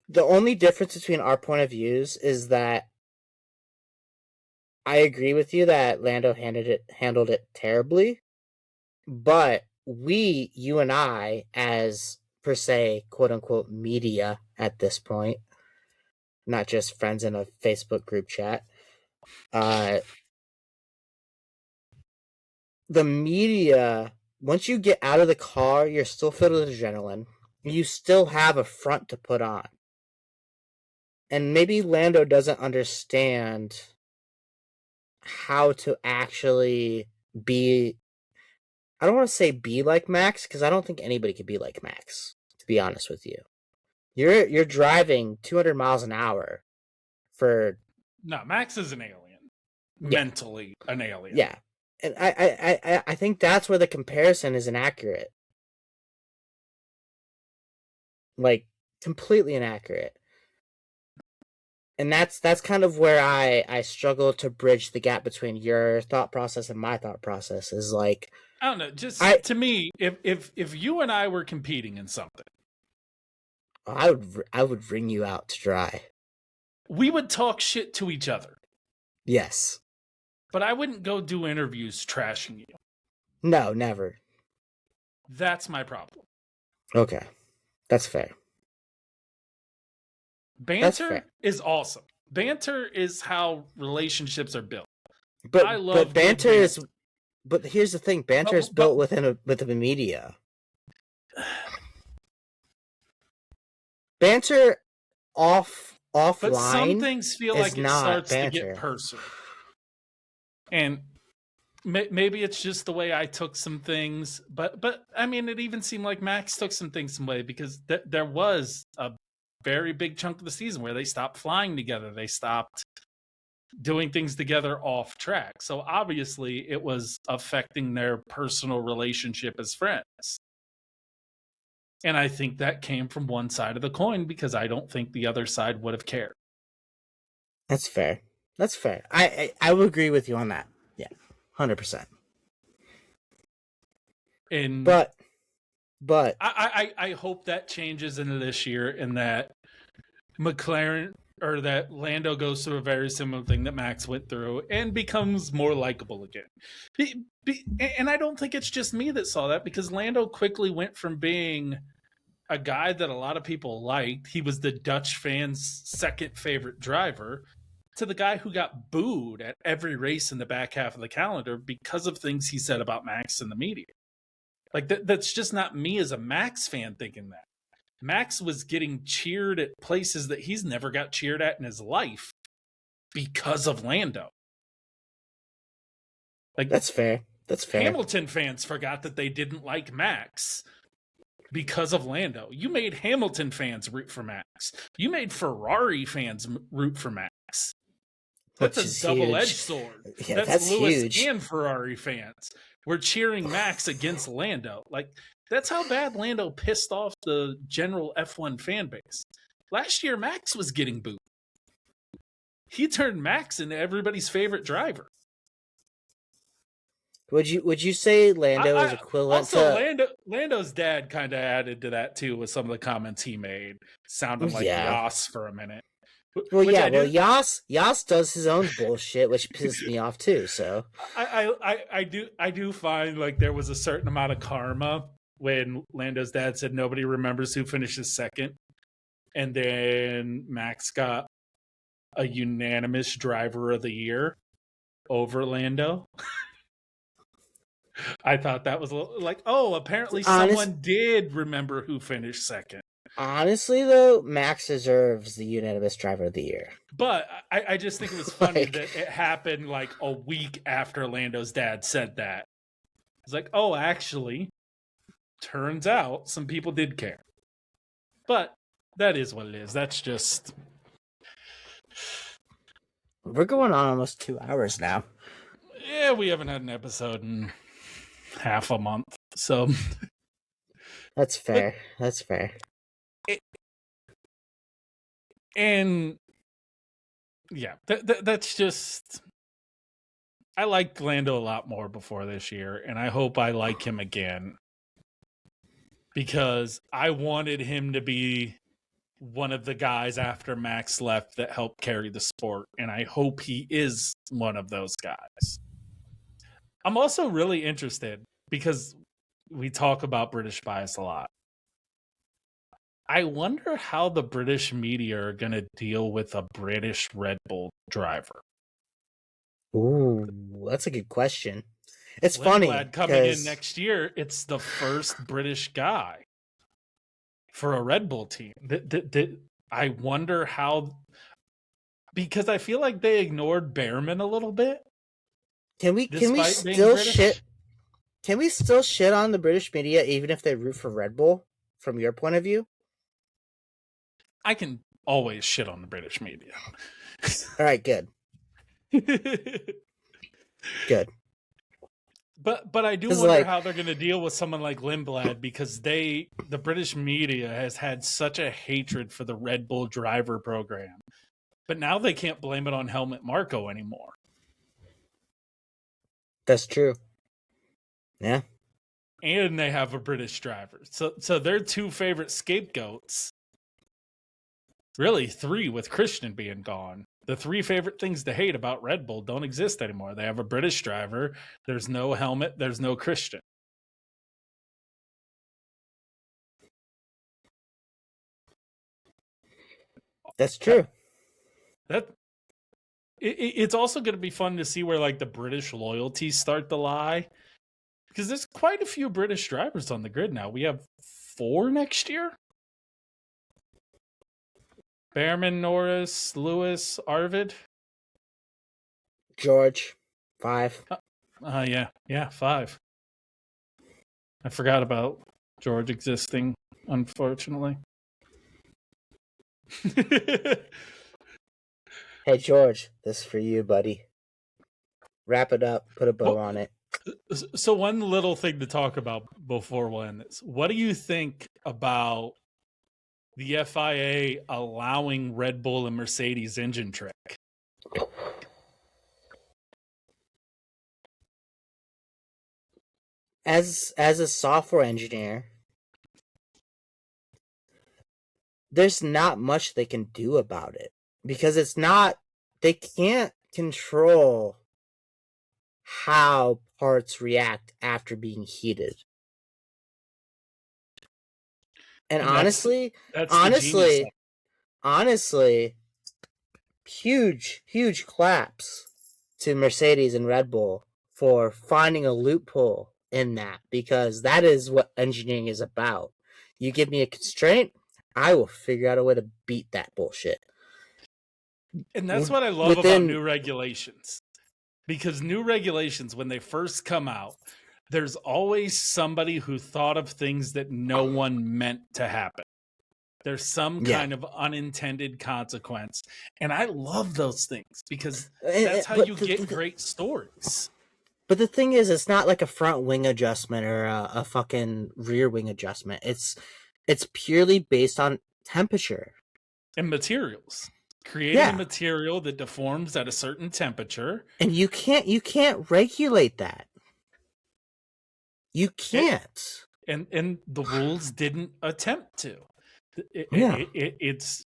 the only difference between our point of views is that I agree with you that Lando handled it terribly, but you and I, as per se, quote unquote media at this point, not just friends in a Facebook group chat, uh, the media, once you get out of the car, you're still filled with adrenaline. You still have a front to put on. And maybe Lando doesn't understand how to actually be. I don't want to say be like Max, because I don't think anybody could be like Max, to be honest with you. You're driving 200 miles an hour for.
No, Max is an alien.
Yeah,
Mentally an alien.
yeah. And I think that's where the comparison is inaccurate. Like, completely inaccurate. And that's kind of where I struggle to bridge the gap between your thought process and my thought process, is like,
I don't know. Just
I
to me, if you and I were competing in something,
I would wring you out to dry.
we would talk shit to each other,
Yes.
but I wouldn't go do interviews trashing you.
No, never.
That's my problem.
Okay. That's fair. That's fair.
Banter is awesome. Banter is how relationships are built.
But
I
but
love good
banter
banter.
is but here's the thing, banter is
But
built within the media. Banter
but some
offline
things feel
is
like it
not
starts to get
banter.
personal. And maybe it's just the way I took some things, but I mean, it even seemed like Max took some things some way because there was a very big chunk of the season where they stopped flying together. They stopped doing things together off track. So obviously it was affecting their personal relationship as friends. And I think that came from one side of the coin because I don't think the other side would have cared.
That's fair. That's fair. I would agree with you on that. Yeah. 100%.
And
But
I hope that changes into this year and that McLaren or that Lando goes through a very similar thing that Max went through and becomes more likable again. And I don't think it's just me that saw that because Lando quickly went from being a guy that a lot of people liked. He was the Dutch fans' second favorite driver to the guy who got booed at every race in the back half of the calendar because of things he said about Max in the media. Like that's just not me as a Max fan thinking that. Max was getting cheered at places that he's never got cheered at in his life because of Lando. Like
that's fair. That's fair.
Hamilton fans forgot that they didn't like Max because of Lando. You made Hamilton fans root for Max. You made Ferrari fans root for Max. That's
Which
a
is
double-edged
huge.
sword.
Yeah,
That's
that's
Lewis
huge.
and Ferrari fans. We're cheering Max against Lando. Like, that's how bad Lando pissed off the general F1 fan base. Last year, Max was getting booed. He turned Max into everybody's favorite driver.
Would you say Lando is equivalent
Also,
to
Lando's dad kind of added to that too with some of the comments he made, sounding like
yeah.
Yas for a minute.
Well,
Which
yeah.
I
Well,
do,
Yas does his own bullshit, which pisses me off too. So
I do find like there was a certain amount of karma when Lando's dad said nobody remembers who finishes second, and then Max got a unanimous driver of the year over Lando. I thought that was like, oh, apparently
honest,
someone did remember who finished second.
honestly, though, Max deserves the unanimous driver of the year.
But I just think it was funny
Like,
that it happened like a week after Lando's dad said that. It's like, oh, actually, turns out some people did care. But that is what it is. That's just.
we're going on almost 2 hours now.
Yeah, we haven't had an episode in half a month. So.
That's fair. That's fair.
And. Yeah, that's just. I liked Lando a lot more before this year, and I hope I like him again. Because I wanted him to be one of the guys after Max left that helped carry the sport, and I hope he is one of those guys. I'm also really interested because we talk about British bias a lot. I wonder how the British media are going to deal with a British Red Bull driver.
Ooh, that's a good question. It's funny
Lindblad coming in next year, it's the first British guy for a Red Bull team. I wonder how, because I feel like they ignored Behrman a little bit.
Can we
Despite being British.
Can we still shit on the British media even if they root for Red Bull from your point of view?
I can always shit on the British media.
All right, good. Good.
But I do wonder how they're going to deal with someone like Lindblad because the British media has had such a hatred for the Red Bull driver program. But now they can't blame it on Helmut Marko anymore.
That's true. Yeah.
And they have a British driver. So their two favorite scapegoats, really three with Christian being gone. The three favorite things to hate about Red Bull don't exist anymore. They have a British driver, there's no helmet, there's no Christian.
That's true.
That it's also going to be fun to see where like the British loyalties start to lie, because there's quite a few British drivers on the grid now. We have 4 next year. Behrman, Norris, Lewis, Arvid.
George, 5.
Yeah, 5. I forgot about George existing, unfortunately.
Hey, George, this is for you, buddy. Wrap it up, put a bow
Well,
on it.
so one little thing to talk about before we'll end this. What do you think about the FIA allowing Red Bull and Mercedes engine trick?
As a software engineer, there's not much they can do about it because they can't control how parts react after being heated. And
That's
honestly,
the genius.
honestly, huge claps to Mercedes and Red Bull for finding a loophole in that, because that is what engineering is about. You give me a constraint, I will figure out a way to beat that bullshit.
And that's what I love about
Within
new regulations. Because new regulations, when they first come out, there's always somebody who thought of things that no one meant to happen. There's some kind of unintended consequence. And I love those things because that's how you get great stories.
But the thing is, it's not like a front wing adjustment or a fucking rear wing adjustment. It's purely based on temperature
And materials. Creating a material that deforms at a certain temperature.
And you can't regulate that. You can't.
And the rules didn't attempt to. It's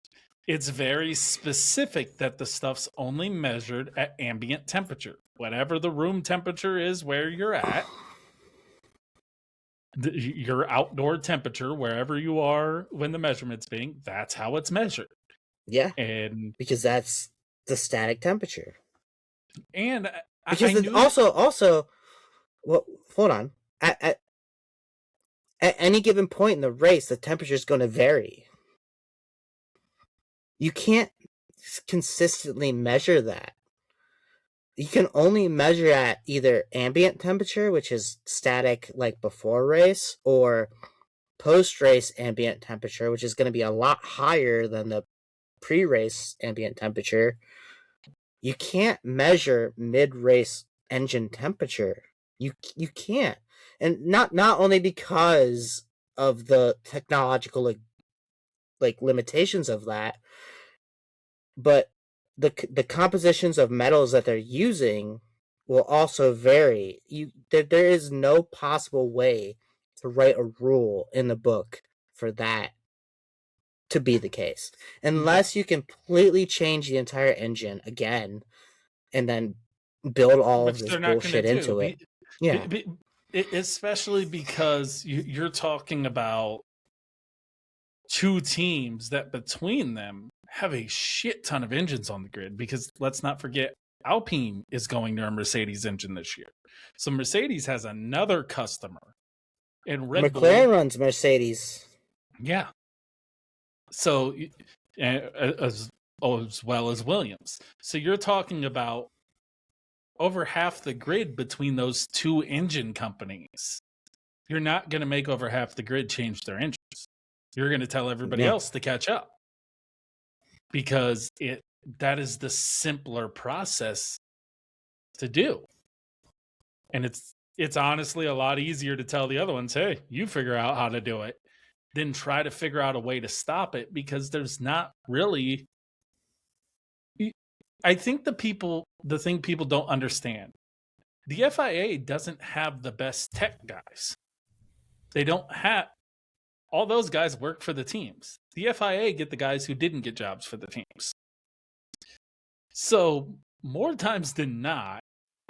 very specific that the stuff's only measured at ambient temperature. Whatever the room temperature is where you're at, your outdoor temperature, wherever you are when the measurement's being, that's how it's measured.
Yeah.
And
because that's the static temperature.
And
because also, well, hold on. At any given point in the race, the temperature is going to vary. You can't consistently measure that. You can only measure at either ambient temperature, which is static like before race, or post-race ambient temperature, which is going to be a lot higher than the pre-race ambient temperature. You can't measure mid-race engine temperature. You can't. And not only because of the technological like limitations of that, but the compositions of metals that they're using will also vary. There is no possible way to write a rule in the book for that to be the case, unless you completely change the entire engine again and then build all of
which
this
they're not going to
bullshit into it. Yeah.
Especially because you're talking about two teams that between them have a shit ton of engines on the grid, because let's not forget Alpine is going to a Mercedes engine this year. So Mercedes has another customer, and Red
McLaren
Bull
runs Mercedes.
Yeah. So as well as Williams. So you're talking about over half the grid between those two engine companies. You're not going to make over half the grid change their engines. You're going to tell everybody else to catch up, because that is the simpler process to do. And it's honestly a lot easier to tell the other ones, hey, you figure out how to do it, than try to figure out a way to stop it, because there's not really. I think the thing people don't understand the FIA doesn't have the best tech guys. They don't have all those guys work for the teams. The FIA get the guys who didn't get jobs for the teams. So, more times than not,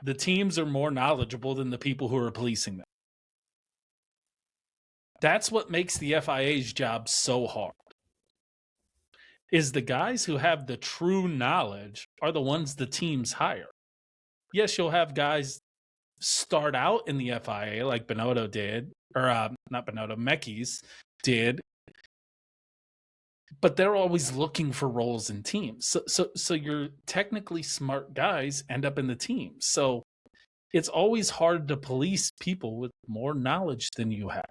the teams are more knowledgeable than the people who are policing them. That's what makes the FIA's job so hard. Is the guys who have the true knowledge are the ones the teams hire. Yes, you'll have guys start out in the FIA like Binotto did, or not Binotto, Mekis did, but they're always looking for roles in teams. So your technically smart guys end up in the team. So it's always hard to police people with more knowledge than you have.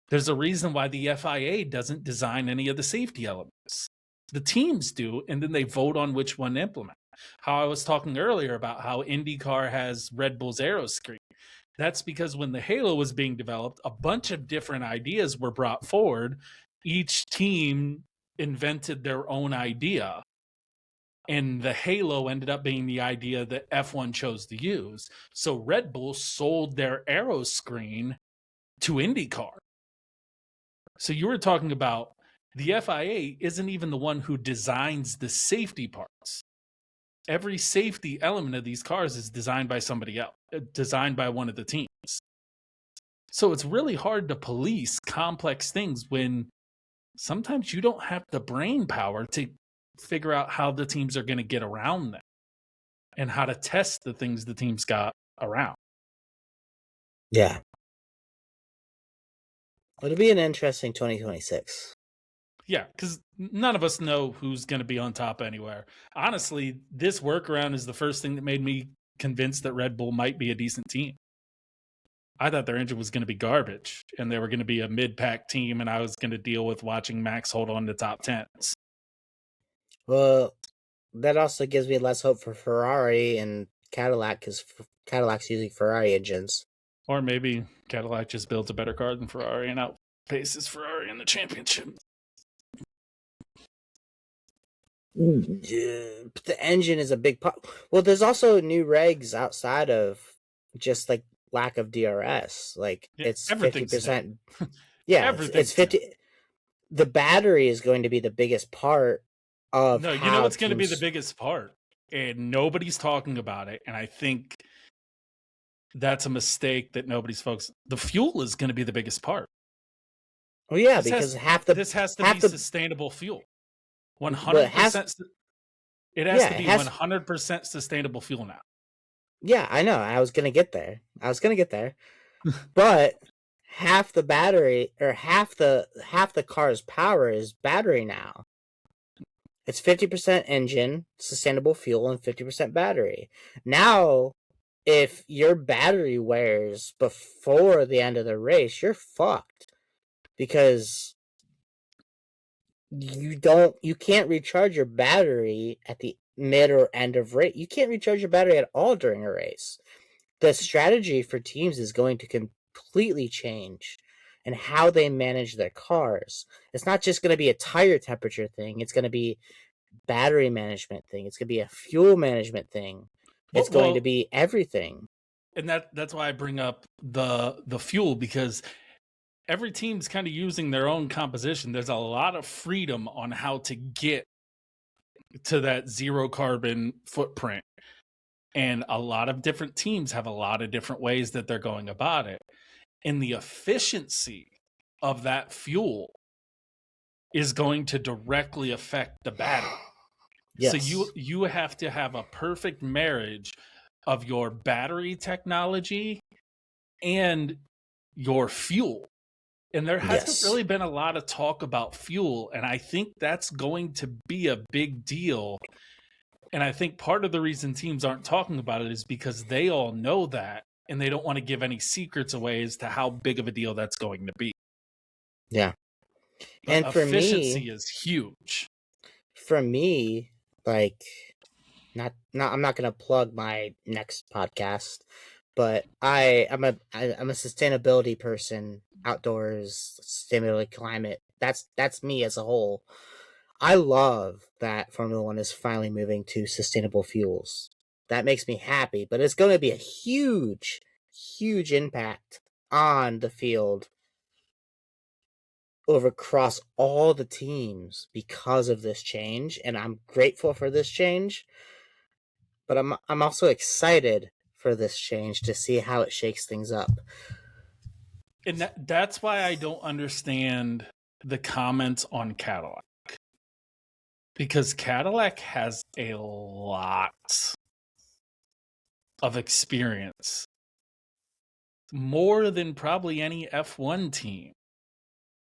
There's a reason why the FIA doesn't design any of the safety elements. The teams do, and then they vote on which one to implement. How I was talking earlier about how IndyCar has Red Bull's aero screen. That's because when the Halo was being developed, a bunch of different ideas were brought forward. Each team invented their own idea. And the Halo ended up being the idea that F1 chose to use. So Red Bull sold their aero screen to IndyCar. So you were talking about the FIA isn't even the one who designs the safety parts. Every safety element of these cars is designed by somebody else, designed by one of the teams. So it's really hard to police complex things when sometimes you don't have the brain power to figure out how the teams are going to get around them and how to test the things the teams got around.
Yeah. It'll be an interesting 2026.
Yeah, because none of us know who's going to be on top anywhere. Honestly, this workaround is the first thing that made me convinced that Red Bull might be a decent team. I thought their engine was going to be garbage and they were going to be a mid-pack team, and I was going to deal with watching Max hold on to top 10s.
Well, that also gives me less hope for Ferrari and Cadillac because Cadillac's using Ferrari engines.
Or maybe Cadillac just builds a better car than Ferrari and outpaces Ferrari in the championship.
But the engine is a big part. Well, there's also new regs outside of just like lack of DRS. Like
Yeah,
it's
everything's
50%. Yeah, it's
Everything's
50. The battery is going to be the biggest part of
No, you know
how
what's going to be the
teams.
biggest part? And nobody's talking about it. And I think that's a mistake that nobody's focused. The fuel is going to be the biggest part.
Oh yeah,
This
because
has to be sustainable fuel.
but it has
100%. It has
yeah
to
it
be
has
100% sustainable fuel now.
yeah I know I was gonna get there. But half the battery or half the car's power is battery now. It's 50% engine, sustainable fuel, and 50% battery. Now, if your battery wears before the end of the race, you're fucked because you can't recharge your battery at the mid or end of race. You can't recharge your battery at all during a race. The strategy for teams is going to completely change and how they manage their cars. It's not just going to be a tire temperature thing. It's going to be battery management thing. It's going to be a fuel management thing. It's going to be everything.
And that's why I bring up the fuel, because every team's kind of using their own composition. There's a lot of freedom on how to get to that zero carbon footprint. And a lot of different teams have a lot of different ways that they're going about it. And the efficiency of that fuel is going to directly affect the battery.
Yes.
So you have to have a perfect marriage of your battery technology and your fuel. And there hasn't really been a lot of talk about fuel. And I think that's going to be a big deal. And I think part of the reason teams aren't talking about it is because they all know that, and they don't want to give any secrets away as to how big of a deal that's going to be.
Yeah.
But
And
efficiency is huge.
For me, like I'm not gonna plug my next podcast, but I'm a sustainability person, outdoors, sustainability, climate. That's me as a whole. I love that Formula One is finally moving to sustainable fuels. that makes me happy. But it's going to be a huge, huge impact on the field over across all the teams because of this change, and I'm grateful for this change. But I'm also excited for this change to see how it shakes things up.
And that's why I don't understand the comments on Cadillac. Because Cadillac has a lot of experience, more than probably any F1 team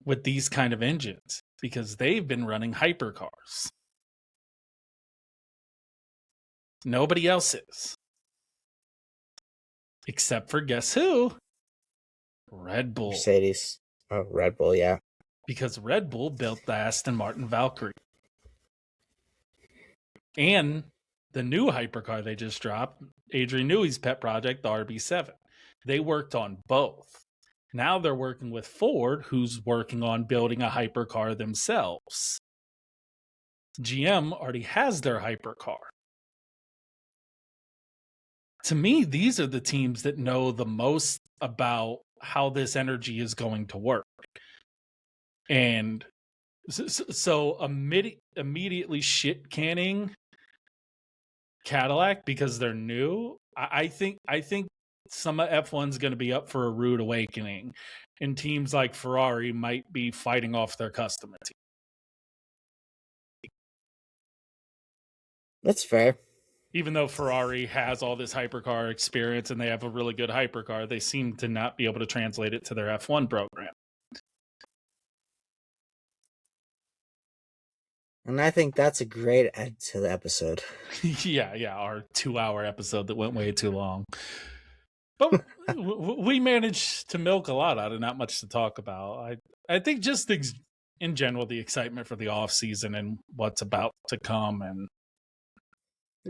with these kind of engines, because they've been running hypercars. Nobody else is. Except for guess who? Red Bull.
Mercedes. Oh, Red Bull, yeah.
Because Red Bull built the Aston Martin Valkyrie. And the new hypercar they just dropped, Adrian Newey's pet project, the RB7. They worked on both. Now they're working with Ford, who's working on building a hypercar themselves. GM already has their hypercar. To me, these are the teams that know the most about how this energy is going to work. And so immediately shit canning Cadillac because they're new. I think some of F1's going to be up for a rude awakening, and teams like Ferrari might be fighting off their customer team.
That's fair.
Even though Ferrari has all this hypercar experience and they have a really good hypercar, they seem to not be able to translate it to their F1 program.
And I think that's a great end to the episode.
yeah, our 2-hour episode that went way too long. But we managed to milk a lot out of not much to talk about. I think just in general, the excitement for the off season and what's about to come, and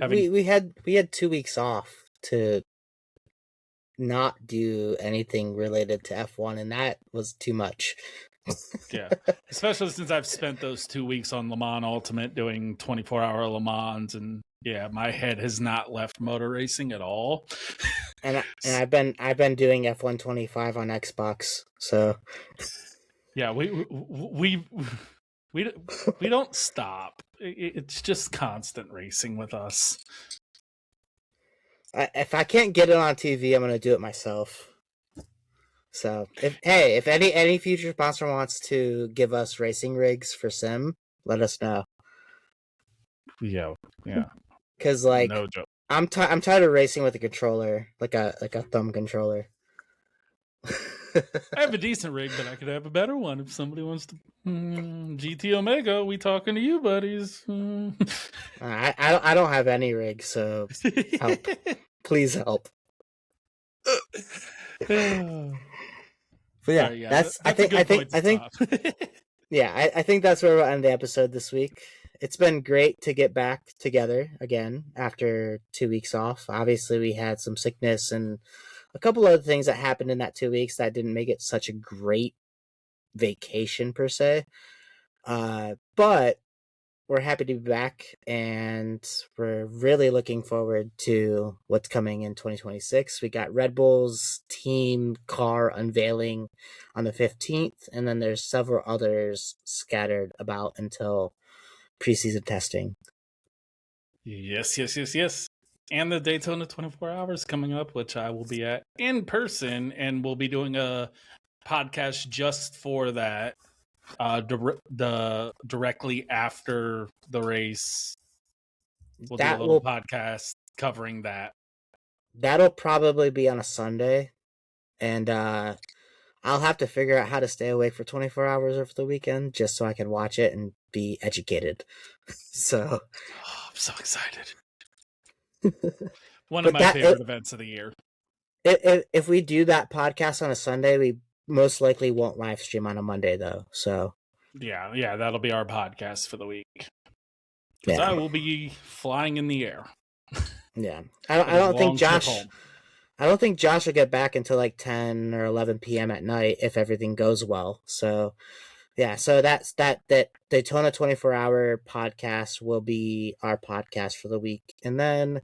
we had 2 weeks off to not do anything related to F1, and that was too much.
Yeah, especially since I've spent those 2 weeks on Le Mans Ultimate doing 24-hour Le Mans, and yeah, my head has not left motor racing at all.
and I've been doing F1 25 on Xbox, so
yeah, we don't stop. It's just constant racing with us.
If I can't get it on TV, I'm gonna do it myself. So if any future sponsor wants to give us racing rigs for sim, let us know.
Yeah.
Because like
no joke.
I'm tired of racing with a controller, like a thumb controller.
I have a decent rig, but I could have a better one if somebody wants to. GT Omega, we talking to you, buddies.
I don't have any rig, so help. Please help. But yeah,
that's I think
yeah, I think that's where we'll end the episode this week. It's been great to get back together again after 2 weeks off. Obviously, we had some sickness and a couple other things that happened in that 2 weeks that didn't make it such a great vacation per se. But we're happy to be back, and we're really looking forward to what's coming in 2026. We got Red Bull's team car unveiling on the 15th, and then there's several others scattered about until preseason testing.
Yes. And the Daytona 24 Hours coming up, which I will be at in person, and we'll be doing a podcast just for that. Directly after the race, we'll do a little podcast covering that.
That'll probably be on a Sunday, and I'll have to figure out how to stay awake for 24 hours over the weekend just so I can watch it and be educated. So
I'm so excited. One of my favorite events of the year.
If we do that podcast on a Sunday, we most likely won't live stream on a Monday, though. So
yeah, that'll be our podcast for the week. Because I will be flying in the air.
Yeah, I don't think Josh. I don't think Josh will get back until like 10 or 11 p.m. at night if everything goes well. So yeah, so that's that Daytona 24-hour podcast will be our podcast for the week, and then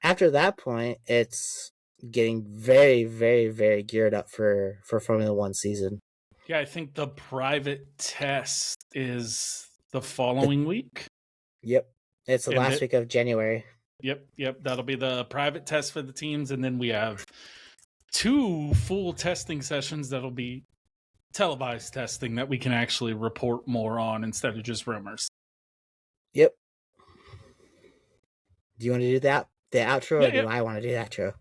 after that point, it's getting very, very, very geared up for Formula One season.
Yeah, I think the private test is the
The,
following week.
yep, it's the
And
last week of January.
yep, that'll be the private test for the teams. And then we have 2 full testing sessions that'll be televised testing that we can actually report more on instead of just rumors.
Yep. Do you want to do the outro,
Yeah,
or
yeah.
do I want to do the outro?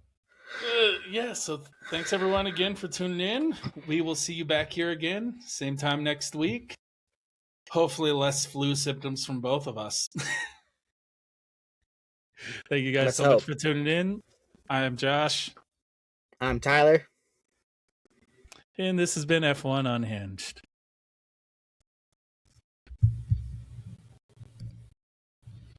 Yeah, so thanks everyone again for tuning in. We will see you back here again, same time next week. Hopefully, less flu symptoms from both of us. Thank you guys
Let's
so much
hope.
for tuning in. I am Josh,
I'm Tyler.
and this has been F1 Unhinged.